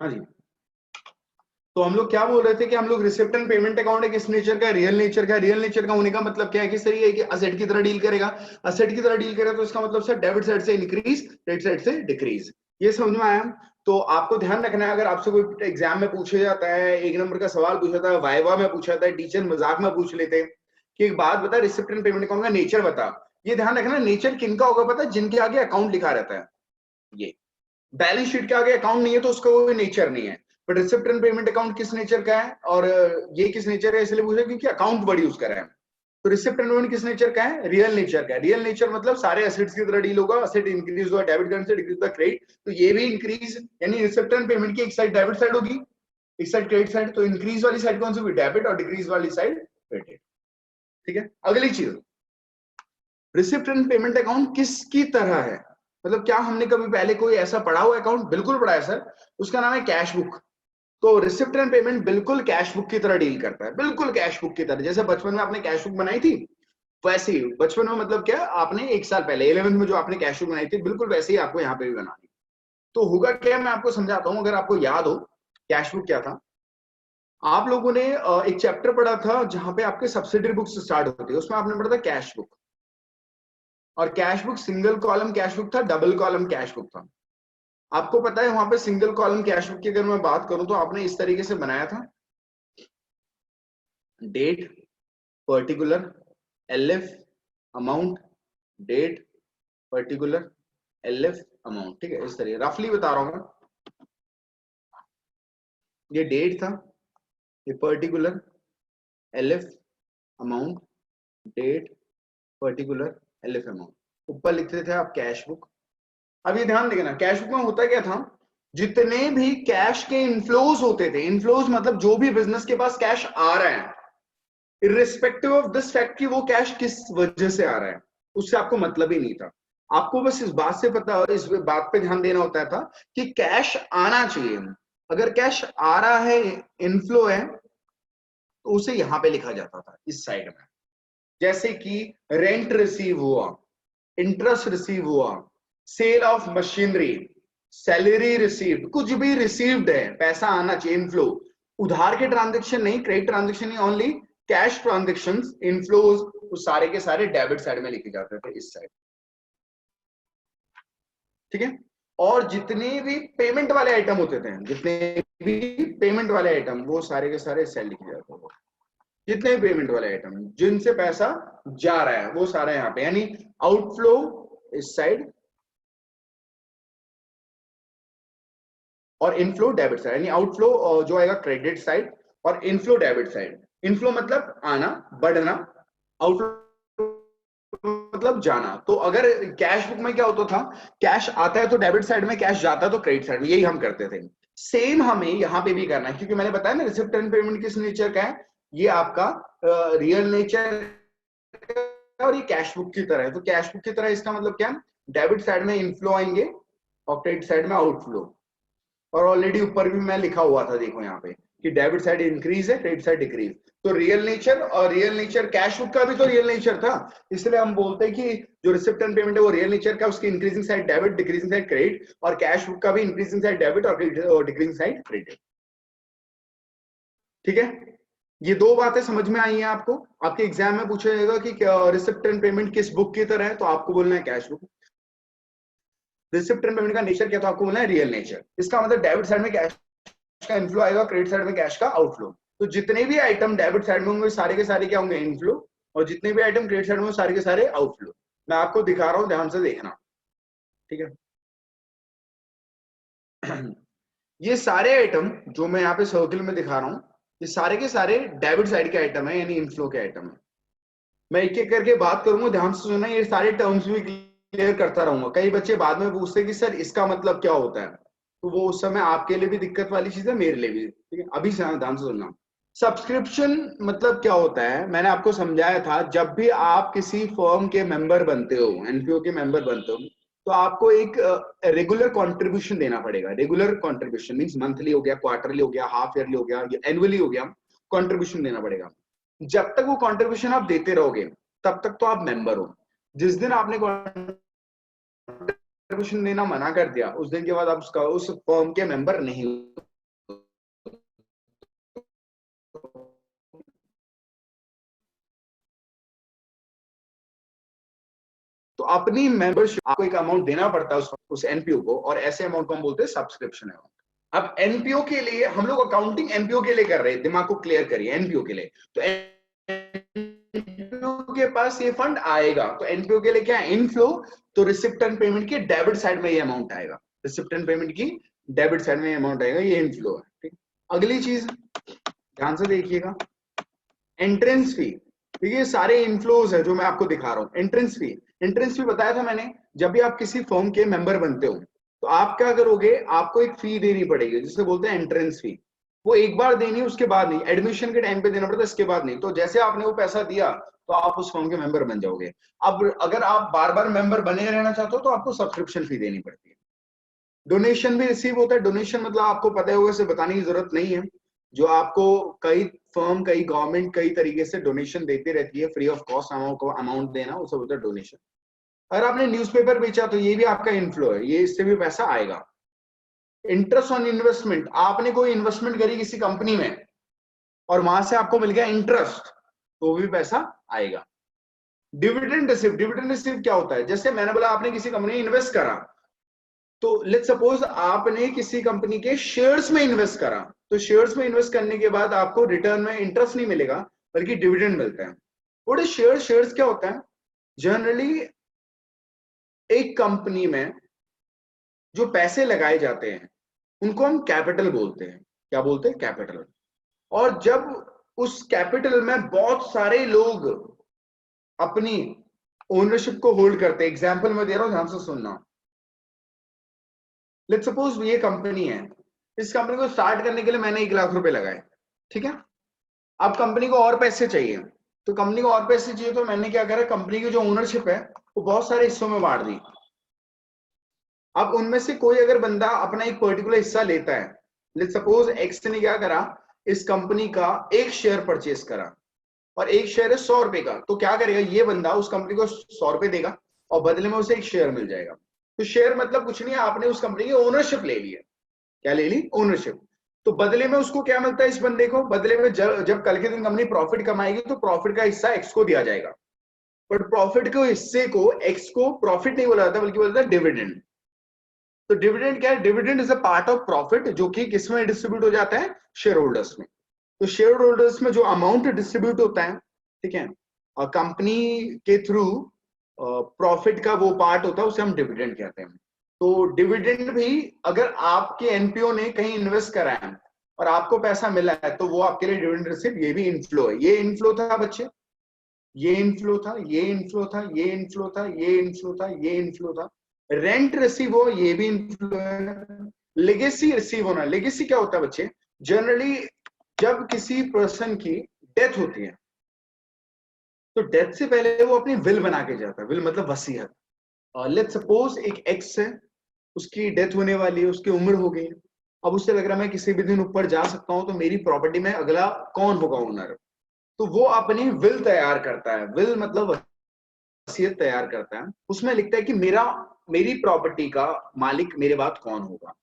हाँ जी, तो हम लोग क्या बोल रहे थे कि हम लोग रिसिप्ट एंड पेमेंट अकाउंट है किस नेचर का, रियल नेचर का। रियल नेचर का होने का मतलब क्या है, किस तरीके कि असेट की तरह डील करेगा। असेट की तरह डील करेगा तो इसका मतलब सर डेबिट साइड से इंक्रीज, क्रेडिट साइड से डिक्रीज। ये समझ में आया। तो आपको ध्यान रखना है, अगर आपसे कोई एग्जाम में पूछा जाता है, 1 नंबर का सवाल पूछा जाता है, वाइवा में पूछा जाता है, टीचर मजाक में पूछ लेते हैं कि एक बात बता, रिसिप्ट एंड पेमेंट अकाउंट का नेचर बता। ये ध्यान रखना, नेचर किनका होगा पता है, जिनके आगे अकाउंट लिखा रहता है। ये बैलेंस शीट के आगे अकाउंट नहीं है तो उसका कोई नेचर नहीं है। But receipt and payment account किस नेचर का है, और ये किस नेचर है इसलिए पूछा क्योंकि अकाउंट वर्ड यूज कर रहा है। तो रिसिप्ट एंड पेमेंट किस नेचर का है, रियल नेचर का है। रियल नेचर मतलब सारे एसेट्स की तरह डील होगा, एसेट इंक्रीज हुआ डेबिट करने से, डिक्रीज हुआ क्रेडिट, तो ये भी इंक्रीज, यानी रिसिप्ट एंड पेमेंट की एक साइड डेबिट साइड होगी, एक साइड क्रेडिट साइड। तो इंक्रीज वाली साइड कौन सी होगी, डेबिट, और डिक्रीज वाली साइड क्रेडिट। ठीक है, अगली चीज, रिसिप्ट एंड पेमेंट अकाउंट किसकी तरह है, मतलब क्या हमने कभी पहले कोई ऐसा पढ़ा हुआ अकाउंट, बिल्कुल पढ़ा है सर, उसका नाम है कैश बुक। तो रिसिप्ट एंड पेमेंट बिल्कुल कैश बुक की तरह डील करता है, बिल्कुल कैश बुक की तरह। जैसे बचपन में आपने कैश बुक बनाई थी, वैसे ही बचपन में मतलब क्या, आपने 1 साल पहले 11th में जो आपने कैश बुक बनाई थी, बिल्कुल वैसे ही आपको यहाँ पे भी बनानी। तो होगा क्या, मैं आपको समझाता हूँ, अगर आपको याद हो कैश बुक क्या था। आप लोगों ने एक चैप्टर पढ़ा था जहां पे आपके सब्सिडरी बुक्स स्टार्ट होती है, उसमें आपने पढ़ा था कैश बुक। और cash book single column cash book था, डबल कॉलम कैश बुक था। आपको पता है वहां पे सिंगल कॉलम कैश बुक की अगर मैं बात करूं तो आपने इस तरीके से बनाया था, date, particular, LF, amount, date, particular, LF, amount. ठीक है, इस तरीके रफली बता रहा हूं मैं। ये डेट था, ये particular, LF, amount, date, particular, LF, amount. ऊपर लिखते थे आप कैश बुक। अब ये ध्यान देना, कैश बुक में होता क्या था, जितने भी कैश के इनफ्लोज होते थे, इनफ्लोज मतलब जो भी बिजनेस के पास कैश आ रहा है, इर्रिस्पेक्टिव ऑफ दिस फैक्ट कि वो कैश किस वजह से आ रहा है, उससे आपको मतलब ही नहीं था। आपको बस इस बात से पता, इस बात पे ध्यान देना होता था कि कैश आना चाहिए। अगर कैश आ रहा है, इनफ्लो है, तो उसे यहां पे लिखा जाता था इस साइड में। जैसे कि रेंट रिसीव हुआ, इंटरेस्ट रिसीव हुआ, sale of machinery, salary received, कुछ भी रिसीव्ड है, पैसा आना चाहिए, इनफ्लो। उधार के ट्रांजेक्शन नहीं, क्रेडिट ट्रांजेक्शन नहीं, ओनली कैश ट्रांजेक्शंस, इनफ्लोज, वो सारे के सारे डेबिट साइड में लिखे जाते थे, इस साइड। ठीक है, और जितने भी पेमेंट वाले आइटम होते थे, जितने भी पेमेंट वाले आइटम, वो सारे के सारे इस साइड लिखे जाते थे। जितने भी पेमेंट वाले आइटम जिनसे पैसा जा रहा है, वो सारा यहाँ पे, यानी आउटफ्लो इस साइड और इनफ्लो डेबिट साइड, यानी आउटफ्लो जो आएगा क्रेडिट साइड और इनफ्लो डेबिट साइड। इनफ्लो मतलब आना, बढ़ना, आउटफ्लो मतलब जाना। तो अगर कैश बुक में क्या होता था, कैश आता है तो डेबिट साइड में, कैश जाता है तो क्रेडिट साइड में, यही हम करते थे। सेम हमें यहाँ पे भी करना है, क्योंकि मैंने बताया ना रिसिप्ट एंड पेमेंट किस नेचर का है, ये आपका रियल नेचर और ये कैश बुक की तरह है। तो कैश बुक की तरह इसका मतलब क्या, डेबिट साइड में इनफ्लो आएंगे और क्रेडिट साइड में आउटफ्लो। और ऑलरेडी ऊपर भी मैं लिखा हुआ था, देखो यहाँ पे कि डेबिट साइड इंक्रीज है, क्रेडिट साइड डिक्रीज। तो रियल नेचर, और रियल नेचर कैश बुक का भी तो रियल नेचर था, इसलिए हम बोलते हैं कि जो रिसिप्ट एंड पेमेंट है वो रियल नेचर का, उसकी increasing side debit, decreasing side credit, और कैश बुक का भी इंक्रीजिंग साइड डेबिट और डिक्रीजिंग साइड क्रेडिट। ठीक है, ये दो बातें समझ में आई हैं आपको। आपके एग्जाम में पूछा जाएगा कि रिसिप्ट एंड पेमेंट किस बुक की तरह है, तो आपको बोलना है cash book. Receipt and payment का नेचर क्या, तो आपको बोलना है रियल नेचर। इसका मतलब डेबिट साइड में कैश का इनफ्लो आएगा, क्रेडिट साइड में कैश का आउटफ्लो। तो जितने भी आइटम डेबिट साइड में होंगे सारे के सारे क्या होंगे, इनफ्लो, और जितने भी आइटम क्रेडिट साइड में सारे के सारे आउटफ्लो। मैं आपको दिखा रहा हूं, ध्यान से देखना, ठीक है। ये सारे आइटम जो मैं यहाँ पे सर्किल में दिखा रहा हूं, ये सारे के सारे डेबिट साइड के आइटम है, यानी इनफ्लो के आइटम है। मैं एक एक करके बात करूंगा, ध्यान से सुनना, ये सारे टर्म्स भी क्लियर करता रहूंगा। कई बच्चे बाद में पूछते हैं कि सर इसका मतलब क्या होता है, तो वो उस समय आपके लिए भी दिक्कत वाली चीज है, मेरे लिए भी, ठीक है। अभी ध्यान से सुनना, सब्सक्रिप्शन मतलब क्या होता है, मैंने आपको समझाया था। जब भी आप किसी फर्म के मेंबर बनते हो, एनपीओ के मेंबर बनते हो, तो आपको एक रेगुलर कंट्रीब्यूशन देना पड़ेगा। रेगुलर कंट्रीब्यूशन मींस मंथली हो गया, क्वार्टरली हो गया, हाफ ईयरली हो गया, एनुअली हो गया, कंट्रीब्यूशन देना पड़ेगा। जब तक वो कंट्रीब्यूशन आप देते रहोगे तब तक तो आप मेंबर हो। जिस दिन आपने कंट्रीब्यूशन देना मना कर दिया, उस दिन के बाद आप उस फर्म के मेंबर नहीं हो। तो अपनी मेंबरशिप आपको एक अमाउंट देना पड़ता है उस एनपीओ को, और ऐसे अमाउंट को हम बोलते हैं सब्सक्रिप्शन अमाउंट। अब एनपीओ के लिए हम लोग अकाउंटिंग एनपीओ के लिए कर रहे हैं, दिमाग को क्लियर करिए। एनपीओ के लिए तो एनपीओ के पास ये फंड आएगा, तो एनपीओ के लिए क्या है, इनफ्लो, तो रिसिप्ट एंड पेमेंट की डेबिट साइड में ये अमाउंट आएगा। रिसिप्ट एंड पेमेंट की डेबिट साइड में ये अमाउंट आएगा, ये इनफ्लो है, ठीक। अगली चीज ध्यान से देखिएगा, एंट्रेंस फी। ठीक है, सारे इनफ्लोज है जो मैं आपको दिखा रहा हूँ। एंट्रेंस फी, एंट्रेंस फी बताया था मैंने, जब भी आप किसी फर्म के मेंबर बनते हो तो आप क्या करोगे, आपको एक फी देनी पड़ेगी जिसे बोलते हैं एंट्रेंस फी। वो एक बार देनी है, उसके बाद नहीं, एडमिशन के टाइम पे देना पड़ता है, इसके बाद नहीं। तो जैसे आपने वो पैसा दिया तो आप उस फर्म के मेंबर बन जाओगे। अब अगर आप बार बार मेंबर बने रहना चाहते हो तो आपको सब्सक्रिप्शन फी देनी पड़ती है। डोनेशन भी रिसीव होता है। डोनेशन मतलब आपको पता है होगा, इसे बताने की जरूरत नहीं है। जो आपको कई फर्म, कई गवर्नमेंट कई तरीके से डोनेशन देती रहती है, फ्री ऑफ कॉस्ट अमाउंट देना, उसे बोलते हैं डोनेशन। अगर आपने न्यूज़पेपर बेचा तो ये भी आपका इनफ्लो है, ये इससे भी पैसा आएगा। इंटरेस्ट ऑन इन्वेस्टमेंट, आपने कोई इन्वेस्टमेंट करी किसी कंपनी में और वहां से आपको मिल गया इंटरेस्ट, तो भी पैसा आएगा। डिविडेंड रिसीव, डिविडेंड रिसीव क्या होता है, जैसे मैंने बोला आपने किसी कंपनी में इन्वेस्ट करा, तो लेट्स सपोज आपने किसी कंपनी के शेयर्स में इन्वेस्ट करा, तो शेयर्स में इन्वेस्ट करने के बाद आपको रिटर्न में इंटरेस्ट नहीं मिलेगा बल्कि डिविडेंड मिलता है। और शेयर्स क्या होता है, जनरली एक कंपनी में जो पैसे लगाए जाते हैं उनको हम कैपिटल बोलते हैं। क्या बोलते हैं, कैपिटल। और जब उस कैपिटल में बहुत सारे लोग अपनी ओनरशिप को होल्ड करते हैं, एग्जांपल मैं दे रहा हूं, ध्यान से सुनना। लेट्स सपोज ये कंपनी है, इस कंपनी को स्टार्ट करने के लिए मैंने 1 लाख रुपए लगाए, ठीक है। अब कंपनी को और पैसे चाहिए, तो कंपनी को और पैसे चाहिए तो मैंने क्या करा, कंपनी की जो ओनरशिप है वो बहुत सारे हिस्सों में बांट दी। अब उनमें से कोई अगर बंदा अपना एक पर्टिकुलर हिस्सा लेता है, लेट्स सपोज एक्स ने क्या करा, इस कंपनी का एक शेयर परचेस करा और एक शेयर है 100 रुपए का, तो क्या करेगा ये बंदा, उस कंपनी को 100 रुपए देगा और बदले में उसे एक शेयर मिल जाएगा। तो शेयर मतलब कुछ नहीं है, आपने उस कंपनी की ओनरशिप ले ली है। क्या ले ली, ओनरशिप। तो बदले में उसको क्या मिलता है, इस बंदे को बदले में जब कल के दिन कंपनी प्रॉफिट कमाएगी तो प्रॉफिट का हिस्सा एक्स को दिया जाएगा। बट प्रॉफिट के हिस्से को एक्स को प्रॉफिट नहीं बोला जाता बल्कि बोलता है डिविडेंड। तो डिविडेंड क्या है, dividend is a part of profit जो कि किसमें डिस्ट्रीब्यूट हो जाता है, शेयर होल्डर्स में। तो शेयर होल्डर्स में जो अमाउंट डिस्ट्रीब्यूट होता है, ठीक है, और कंपनी के थ्रू प्रॉफिट का वो पार्ट होता है, उसे हम डिविडेंड कहते हैं। तो डिविडेंड भी अगर आपके एनपीओ ने कहीं इन्वेस्ट करा है और आपको पैसा मिला है तो वो आपके लिए डिविडेंड रिसीव, ये भी इनफ्लो है। ये इनफ्लो था बच्चे, ये इनफ्लो था, ये इनफ्लो था, ये इनफ्लो था, ये इनफ्लो था, ये इनफ्लो था। रेंट रिसीव हो, ये भी इनफ्लो है। लेगेसी रिसीव होना, लेगेसी क्या होता है बच्चे, जनरली जब किसी पर्सन की डेथ होती है तो डेथ से पहले वो अपनी विल बना के जाता है। विल मतलब वसीयत। लेट्स सपोज एक एक्स है, उसकी डेथ होने वाली है, उसकी उम्र हो गई, अब उससे लग रहा है मैं किसी भी दिन ऊपर जा सकता हूं, तो मेरी प्रॉपर्टी में अगला कौन होगा ओनर, तो वो अपनी विल तैयार करता है। विल मतलब वसीयत तैयार करता है, उसमें लिखता है कि मेरी प्रॉपर्टी का मालिक मेरे बाद कौन होगा।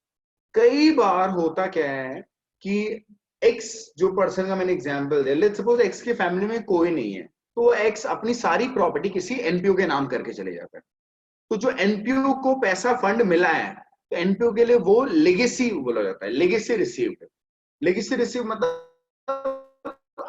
कई बार होता क्या है कि एक्स जो पर्सन का मैंने एग्जांपल दिया, लेट्स सपोज एक्स की फैमिली में कोई नहीं है, तो एक्स अपनी सारी प्रॉपर्टी किसी एनपीओ के नाम करके चले जाता है। तो जो एनपीओ को पैसा फंड मिला है, तो एनपीओ के लिए वो लेगेसी बोला जाता है, लेगेसी रिसीव्ड। लेगेसी रिसीव मतलब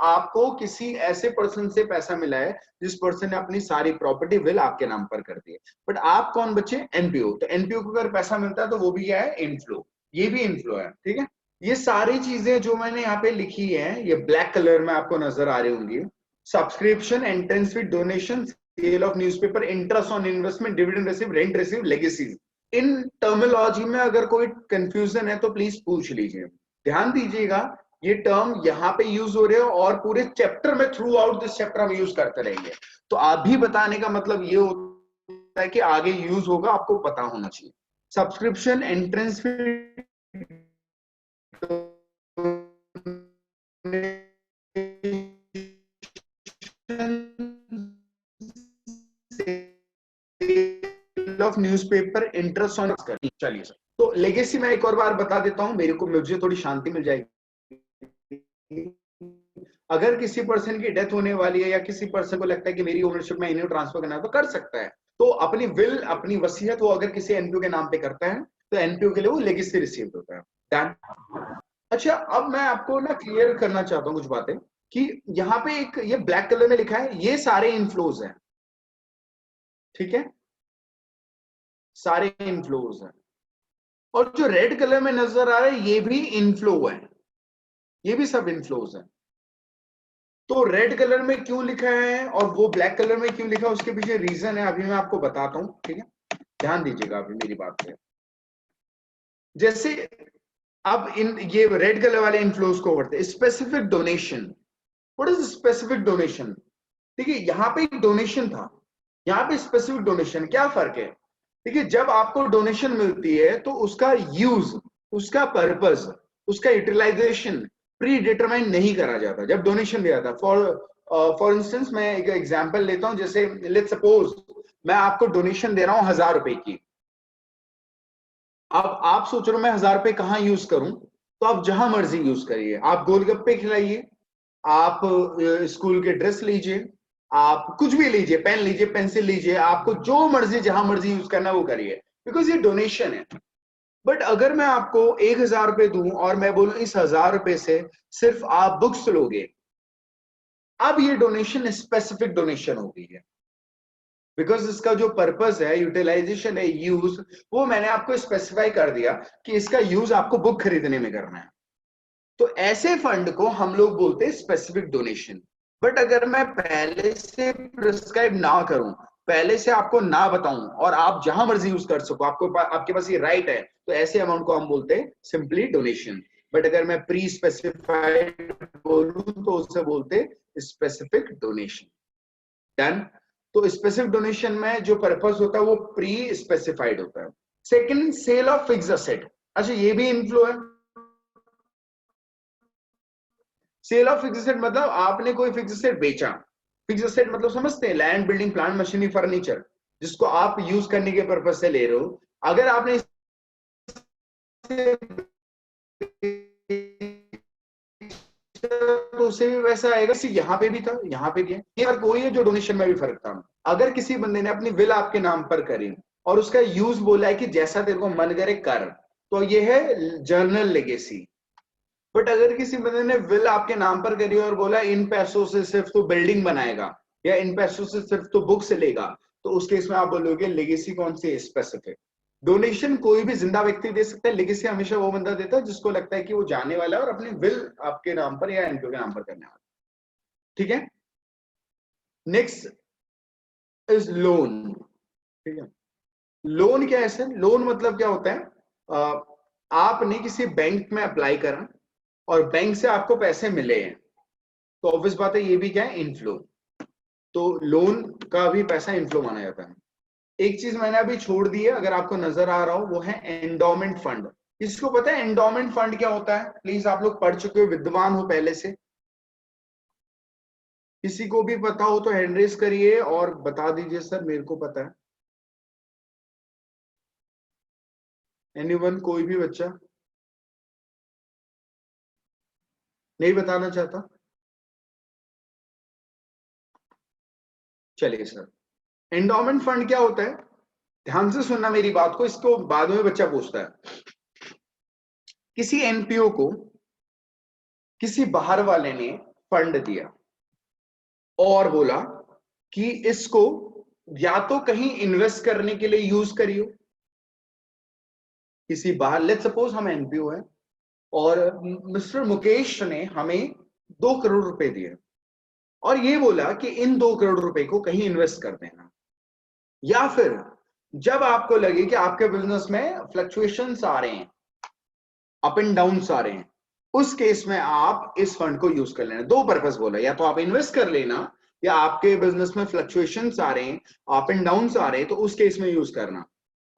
आपको किसी ऐसे पर्सन से पैसा मिला है जिस पर्सन ने अपनी सारी प्रॉपर्टी विल आपके नाम पर कर दी है, बट आप कौन बचे? एनपीओ। तो एनपीओ को अगर पैसा मिलता है तो वो भी क्या है? इनफ्लो। ये भी इनफ्लो है, ठीक है। ये सारी चीजें जो मैंने यहाँ पे लिखी है, ये ब्लैक कलर में आपको नजर आ रही होंगी। Subscription, entrance fee, donation, sale of newspaper, interest on investment, dividend receive, rent receive, legacies. इन टर्मिनोलॉजी में अगर कोई कंफ्यूजन है तो प्लीज पूछ लीजिए। ध्यान दीजिएगा, ये टर्म यहाँ पे यूज हो रहे हो और पूरे चैप्टर में, थ्रू आउट दिस चैप्टर हम यूज करते रहेंगे। तो अभी बताने का मतलब ये होता है कि आगे यूज होगा, आपको पता होना चाहिए। Subscription, entrance fee, of newspaper, interest on. चलिए सर, तो लेगेसी मैं एक और बार बता देता हूं, मुझे थोड़ी शांति मिल जाएगी। अगर किसी पर्सन की डेथ होने वाली है या किसी पर्सन को लगता है कि मेरी ओनरशिप में इन्हें ट्रांसफर करना है तो कर सकता है। तो अपनी विल, अपनी वसीयत वो अगर किसी एनपीओ के नाम पे करता है तो एनपीओ के लिए वो लेगेसी रिसीव होता है। डन। अच्छा, अब मैं आपको ना क्लियर करना चाहता हूं कुछ बातें कि यहाँ पे एक ये ब्लैक कलर में लिखा है, ये सारे इनफ्लोज हैं, ठीक है, सारे इनफ्लोज हैं। और जो रेड कलर में नजर आ रहा है ये भी इनफ्लो है, ये भी सब इनफ्लोज है। तो रेड कलर में क्यों लिखा है और वो ब्लैक कलर में क्यों लिखा है, उसके पीछे रीजन है, अभी मैं आपको बताता हूं, ठीक है। ध्यान दीजिएगा अभी मेरी बात पे। जैसे अब इन ये रेड कलर वाले इनफ्लोज को बढ़ते, specific donation. What is specific donation? देखिए, यहाँ पे एक डोनेशन था, यहाँ पे स्पेसिफिक डोनेशन, क्या फर्क है? देखिए, जब आपको डोनेशन मिलती है तो उसका यूज, उसका पर्पस, उसका यूटिलाइजेशन प्री डिटरमाइन नहीं करा जाता जब डोनेशन दिया था। फॉर इंस्टेंस मैं एक एग्जांपल लेता हूं, जैसे लेट्स सपोज मैं आपको डोनेशन दे रहा हूं 1000 रुपए की। अब आप सोच रहे हो मैं 1000 रुपए कहाँ यूज करूं, तो आप जहां मर्जी यूज करिए। आप गोलगप्पे खिलाइए, आप स्कूल के ड्रेस लीजिए, आप कुछ भी लीजिए, पेन लीजिए, पेंसिल लीजिए, आपको जो मर्जी जहां मर्जी यूज करना वो करिए, बिकॉज ये डोनेशन है। बट अगर मैं आपको 1000 रुपए दूं और मैं बोलूं इस 1000 रुपए से सिर्फ आप बुक्स लोगे, अब ये डोनेशन स्पेसिफिक डोनेशन हो गई है, बिकॉज इसका जो पर्पस है, यूटिलाइजेशन है, यूज, वो मैंने आपको स्पेसिफाई कर दिया कि इसका यूज आपको बुक खरीदने में करना है। तो ऐसे फंड को हम लोग बोलते हैं स्पेसिफिक डोनेशन। बट अगर मैं पहले से प्रिस्क्राइब ना करूं, पहले से आपको ना बताऊं और आप जहां मर्जी यूज कर सको, आपके पास ये राइट है, तो ऐसे अमाउंट को हम बोलते हैं सिंपली डोनेशन। बट अगर मैं प्री स्पेसिफाइड बोलूं तो उसे बोलते स्पेसिफिक डोनेशन। डन। तो स्पेसिफिक डोनेशन में जो पर्पस होता है वो प्री स्पेसिफाइड होता है। Second, sale of fix asset. अच्छा, ये भी इनफ्लो है। सेल ऑफ फिक्स एसेट मतलब आपने कोई फिक्स एसेट बेचा। फिक्स एसेट मतलब समझते हैं, land, building, plant, machinery, furniture, जिसको आप यूज करने के पर्पज से ले रहे हो। अगर आपने तो उसे भी वैसा आएगा, यहाँ पे भी था, यहाँ पे भी है। ये हर कोई है जो डोनेशन में भी फर्क था। अगर किसी बंदे ने अपनी विल आपके नाम पर करी और उसका यूज बोला है कि जैसा तेरे को मन करे कर, तो ये है जर्नल लेगेसी। बट अगर किसी बंदे ने विल आपके नाम पर करी और बोला इन पैसों से सिर्फ तो बिल्डिंग बनाएगा या इन पैसों से सिर्फ तो बुक्स लेगा, तो उस केस में आप बोलोगे लेगेसी कौन सी है? स्पेसिफिक। डोनेशन कोई भी जिंदा व्यक्ति दे सकता है, लेगेसी हमेशा वो बंदा देता है जिसको लगता है कि वो जाने वाला है और अपनी विल आपके नाम पर या एनपीओ के नाम पर करने वाला। ठीक है। Next is loan. ठीक है। लोन क्या है सर? लोन मतलब क्या होता है, आपने किसी बैंक में अप्लाई करा और बैंक से आपको पैसे मिले हैं, तो ऑब्वियस बात है ये भी क्या है? इनफ्लो। तो लोन का भी पैसा इनफ्लो माना जाता है। एक चीज मैंने अभी छोड़ दी है, अगर आपको नजर आ रहा हो, वो है एंडोमेंट फंड। इसको पता है एंडोमेंट फंड क्या होता है? प्लीज, आप लोग पढ़ चुके हो, विद्वान हो पहले से, किसी को भी पता हो तो हैंड रेज करिए और बता दीजिए सर मेरे को पता है। एनीवन, कोई भी बच्चा नहीं बताना चाहता? चलिए सर, एंडोमेंट फंड क्या होता है? ध्यान से सुनना मेरी बात को, इसको बाद में बच्चा पूछता है। किसी एनपीओ को किसी बाहर वाले ने फंड दिया और बोला कि इसको या तो कहीं इन्वेस्ट करने के लिए यूज करियो, किसी बाहर, लेट्स सपोज हम एनपीओ है और मिस्टर मुकेश ने हमें 2 करोड़ रुपए दिए और ये बोला कि इन 2 करोड़ रुपए को कहीं इन्वेस्ट कर देना। या फिर जब आपको लगे कि आपके बिजनेस में फ्लक्चुएशंस आ रहे हैं, अप एंड डाउन आ रहे हैं, उस केस में आप इस फंड को यूज कर लेना। 2 पर्पस बोला, या तो आप इन्वेस्ट कर लेना या आपके बिजनेस में फ्लक्चुएशंस आ रहे हैं, अप एंड डाउन आ रहे हैं, तो उस केस में यूज करना।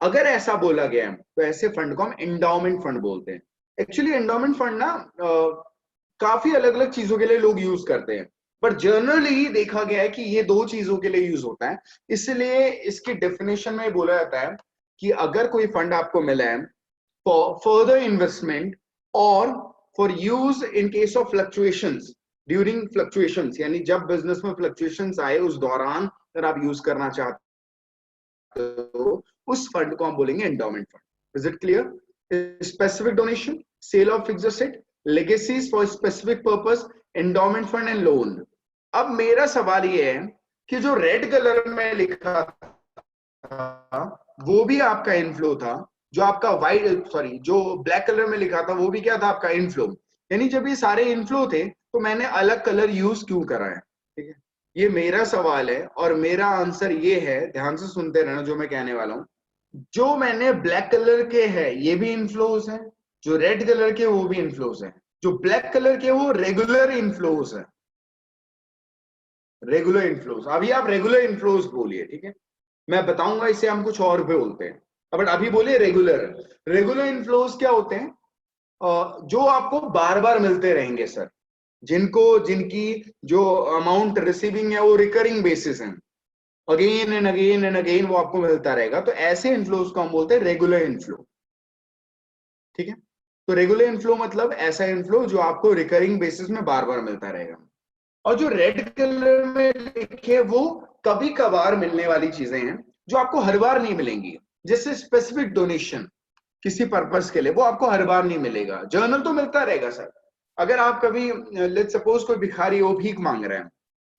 अगर ऐसा बोला गया है तो ऐसे फंड को हम एंडाउमेंट फंड बोलते हैं। एक्चुअली एंडाउमेंट फंड ना काफी अलग अलग चीजों के लिए लोग यूज करते हैं, पर जनरली देखा गया है कि ये 2 चीजों के लिए यूज होता है। इसलिए इसकी डेफिनेशन में बोला जाता है कि अगर कोई फंड आपको मिला है फॉर फर्दर इन्वेस्टमेंट और for use in case of fluctuations, during fluctuations, यानी जब बिजनेस में फ्लक्चुएशंस आए उस दौरान अगर आप यूज करना चाहते हो, उस फंड को हम बोलेंगे endowment fund. Is it clear? Specific donation, sale of fixed asset, legacies for specific purpose, endowment fund and loan. अब मेरा सवाल ये है कि जो रेड कलर में लिखा था वो भी आपका इनफ्लो था, जो आपका जो ब्लैक कलर में लिखा था वो भी क्या था? आपका इनफ्लो। यानी जब ये सारे इनफ्लो थे तो मैंने अलग कलर यूज क्यों करा है? ठीक है, ये मेरा सवाल है और मेरा आंसर ये है, ध्यान से सुनते रहना जो मैं कहने वाला हूं। जो मैंने ब्लैक कलर के है ये भी इनफ्लोज है, जो रेड कलर के वो भी इनफ्लोज है, जो ब्लैक कलर के वो रेगुलर इनफ्लोज है, रेगुलर इनफ्लोज। अभी आप रेगुलर इनफ्लोज बोलिए, ठीक है, मैं बताऊंगा इसे हम कुछ और भी बोलते हैं, बट अभी बोलिए रेगुलर। रेगुलर इनफ्लोज क्या होते हैं? जो आपको बार बार मिलते रहेंगे सर, जिनकी जो अमाउंट रिसीविंग है वो रिकरिंग बेसिस है, अगेन एंड अगेन वो आपको मिलता रहेगा, तो ऐसे इनफ्लोज को हम बोलते हैं रेगुलर इनफ्लो। ठीक है, तो रेगुलर इनफ्लो मतलब ऐसा इनफ्लो जो आपको रिकरिंग बेसिस में बार बार मिलता रहेगा। और जो रेड कलर में लिखे वो कभी कभार मिलने वाली चीजें हैं जो आपको हर बार नहीं मिलेंगी, जैसे स्पेसिफिक डोनेशन किसी पर्पस के लिए, वो आपको हर बार नहीं मिलेगा। जर्नल तो मिलता रहेगा सर, अगर आप कभी लेट्स सपोज कोई भिखारी वो भीख मांग रहे हैं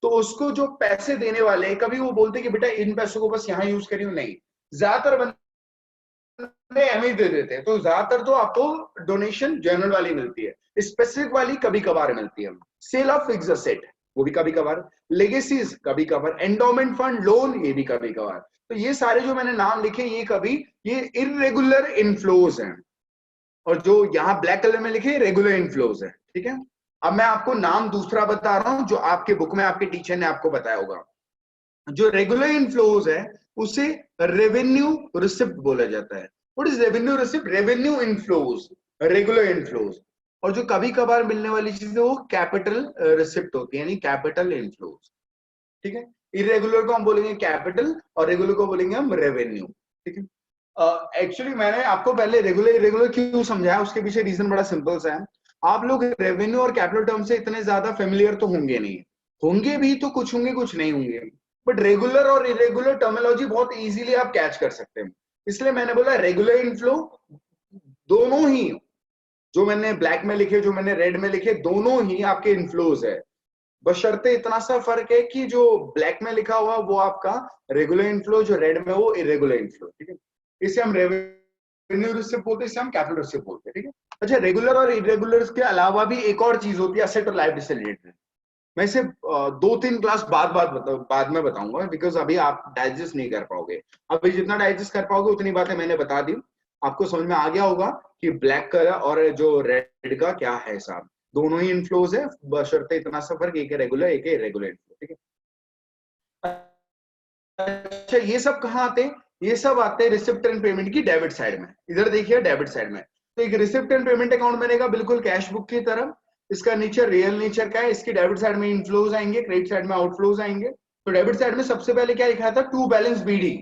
तो उसको जो पैसे देने वाले हैं कभी वो बोलते कि बेटा इन पैसों को बस यहाँ यूज करियो, नहीं, ज्यादातर बंदे एम दे देते हैं। तो ज्यादातर तो आपको डोनेशन जर्नल वाली मिलती है, स्पेसिफिक वाली कभी कभार मिलती है। सेल ऑफ फिक्स्ड एसेट वो भी कभी कभार, लेगेसीज कभी कभार, एंडोमेंट फंड, लोन ये भी कभी कभार। तो ये सारे जो मैंने नाम लिखे ये इररेगुलर इनफ्लोज हैं, और जो यहाँ ब्लैक कलर में लिखे रेगुलर इनफ्लोज है। ठीक है, अब मैं आपको नाम दूसरा बता रहा हूं जो आपके बुक में आपके टीचर ने आपको बताया होगा। जो रेगुलर इनफ्लोज है उसे रेवेन्यू रिसिप्ट बोला जाता है। What is revenue receipt? Revenue inflows, regular inflows. और जो कभी कभार मिलने वाली चीज है वो कैपिटल रिसिप्ट होती है, यानी कैपिटल इनफ्लोज। ठीक है, इरेगुलर को हम बोलेंगे कैपिटल और रेगुलर को बोलेंगे हम रेवेन्यू। ठीक है, एक्चुअली मैंने आपको पहले रेगुलर इरेगुलर क्यों समझाया, उसके पीछे रीजन बड़ा सिंपल सा है। आप लोग रेवेन्यू और कैपिटल टर्म से इतने ज्यादा फेमिलियर तो होंगे नहीं, होंगे भी तो कुछ होंगे कुछ नहीं होंगे, बट रेगुलर और इरेगुलर टर्मिनोलॉजी बहुत इजीली आप कैच कर सकते हैं। इसलिए मैंने बोला रेगुलर इनफ्लो दोनों ही, जो मैंने ब्लैक में लिखे जो मैंने रेड में लिखे, दोनों ही आपके इनफ्लोज है। बशर्ते इतना सा फर्क है कि जो ब्लैक में लिखा हुआ वो आपका रेगुलर इनफ्लो, जो रेड में वो इरेगुलर इनफ्लो। ठीक है, इसे हम रेवेन्यू रिसिप्ट बोलते हैं, इसे हम कैपिटल रिसिप्ट बोलते हैं। ठीक है, अच्छा, रेगुलर और इरेगुलर के अलावा भी एक और चीज होती है एसेट और लायबिलिटी से रिलेटेड। मैं इसे 2-3 क्लास बाद में बताऊंगा, बिकॉज अभी आप डाइजेस्ट नहीं कर पाओगे। अभी जितना डाइजेस्ट कर पाओगे उतनी बातें मैंने बता दी, आपको समझ में आ गया होगा कि ब्लैक कलर और जो रेड का क्या है साहब, दोनों ही इनफ्लोज है, बशर्ते इतना सा फर्क, एक है रेगुलर एक है इरेगुलर इनफ्लो। ठीक है, अच्छा, ये सब कहाँ आते हैं? ये सब आते हैं रिसिप्ट एंड पेमेंट की डेबिट साइड में। इधर देखिए डेबिट साइड में, तो एक रिसिप्ट एंड पेमेंट अकाउंट बनेगा बिल्कुल कैश बुक की तरह। इसका नेचर रियल नेचर का है, इसकी डेबिट साइड में इनफ्लोज आएंगे, क्रेडिट साइड में आउटफ्लोज आएंगे। तो डेबिट साइड में सबसे पहले क्या लिखा था? To balance BD.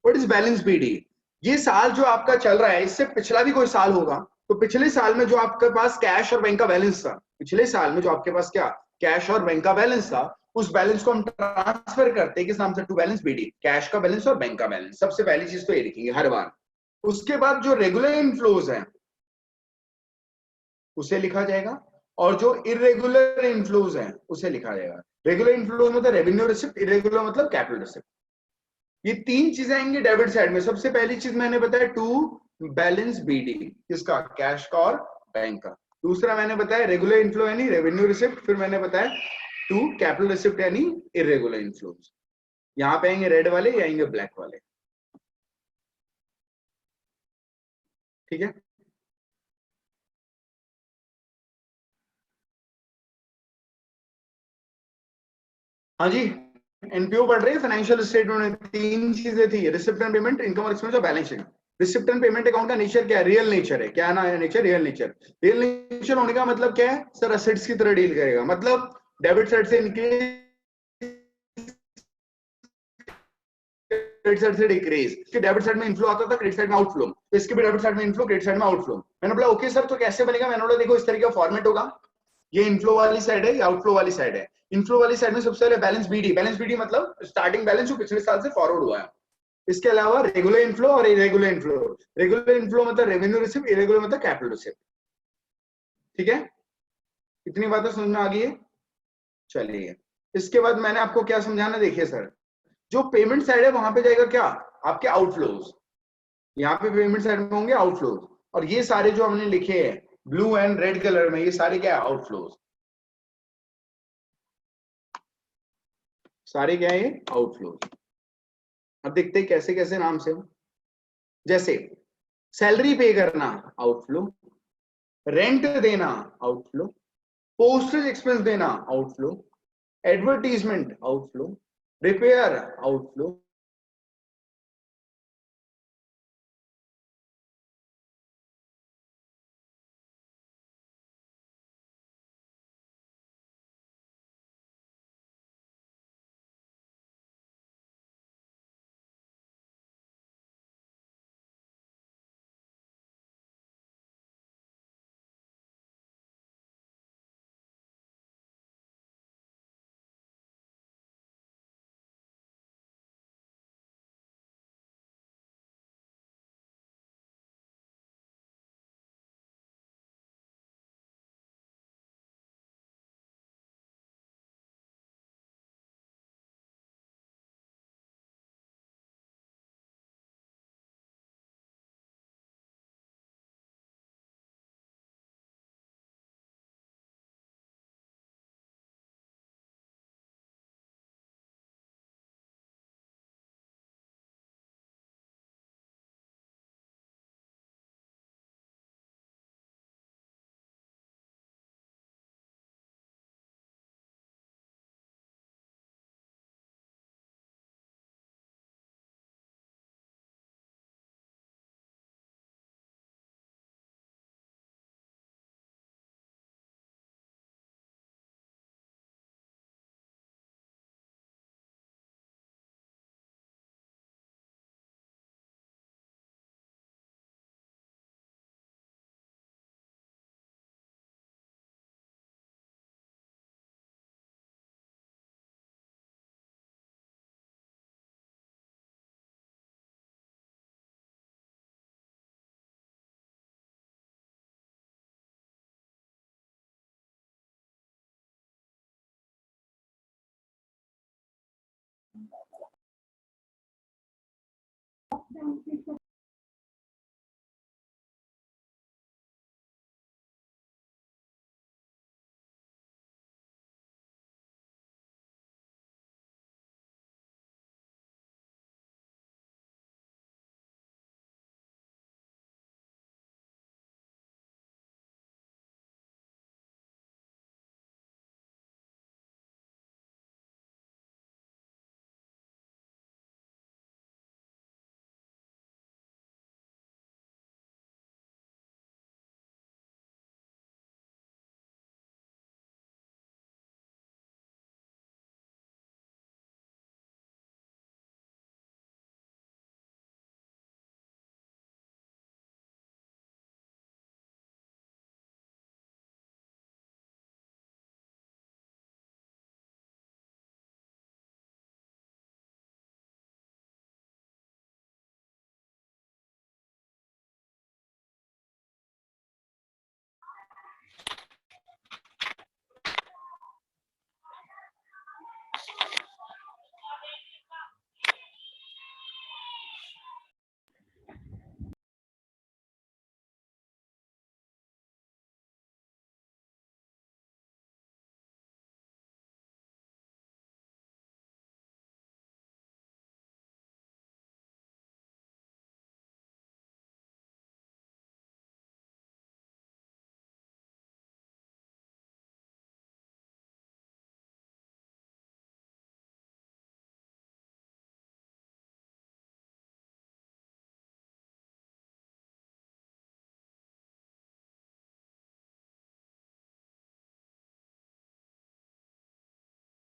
What is balance BD? ये साल जो आपका चल रहा है इससे पिछला भी कोई साल होगा, तो पिछले साल में जो आपके पास कैश और बैंक का बैलेंस था, पिछले साल में जो आपके पास क्या कैश और बैंक का बैलेंस था, उस बैलेंस को हम ट्रांसफर करते हैं किस नाम से? टू बैलेंस बीडी, कैश का बैलेंस और बैंक का बैलेंस। सबसे पहली चीज तो ये लिखेंगे हर बार। उसके बाद जो रेगुलर इनफ्लोज है उसे लिखा जाएगा, और जो इरेगुलर इनफ्लोज हैं उसे लिखा जाएगा। रेगुलर इनफ्लोज मतलब रेवेन्यू रिसिप्ट, इरेगुलर मतलब कैपिटल रिसिप्ट। ये तीन चीजें आएंगी डेबिट साइड में। सबसे पहली चीज मैंने बताया टू बैलेंस बीडी, किसका, कैश का और बैंक का। दूसरा मैंने बताया रेगुलर इनफ्लो यानी रेवेन्यू रिसिप्ट। फिर मैंने बताया टू कैपिटल रिसिप्ट यानी इरेगुलर इनफ्लोज। यहाँ पे आएंगे रेड वाले, ये आएंगे ब्लैक वाले। ठीक है, हाँ जी। एनपीओ पढ़ रहे हैं, फाइनेंशियल स्टेटमेंट में तीन चीजें थी, रिसिप्ट एंड पेमेंट, इनकम और एक्सपेंस और balance sheet. Receipt and payment account का नेचर क्या है, रियल नेचर है। क्या ना nature, real nature. Real nature होने का मतलब क्या है सर, असेट्स की तरह डील करेगा। मतलब डेबिट साइड से इंक्रीज, क्रेडिट साइड से डिक्रीज। कि डेबिट साइड में इनफ्लो आता था, क्रेडिट साइड में आउटफ्लो। तो इसके भी डेबिट साइड में इनफ्लो, क्रेडिट साइड में आउटफ्लो। मैंने बोला ओके सर, तो कैसे बनेगा। मैंने बोला देखो इस तरीके का फॉर्मेट होगा, ये इनफ्लो वाली साइड है, ये आउटफ्लो वाली साइड है। इनफ्लो वाली साइड में सबसे पहले बैलेंस बीडी, बैलेंस बीडी मतलब स्टार्टिंग बैलेंस जो पिछले साल से फॉरवर्ड हुआ है। इसके अलावा रेगुलर इनफ्लो और इरेगुलर इनफ्लो। रेगुलर इनफ्लो मतलब रेवेन्यू रिसिप्ट, इरेगुलर मतलब कैपिटल रिसिप्ट। ठीक है, इतनी बातें समझ में आ गई है। चलिए, इसके बाद मैंने आपको क्या समझाना, देखिए सर, जो पेमेंट साइड है वहां पे जाएगा क्या, आपके आउटफ्लोज। यहाँ पे पेमेंट साइड में होंगे आउटफ्लोज। और ये सारे जो हमने लिखे हैं ब्लू एंड रेड कलर में, ये सारे क्या है, आउटफ्लोज। सारे क्या है, आउटफ्लोज। अब देखते हैं कैसे कैसे नाम से। जैसे सैलरी पे करना आउटफ्लो, रेंट देना आउटफ्लो, पोस्टेज एक्सपेंस देना outflow, advertisement outflow, repair outflow,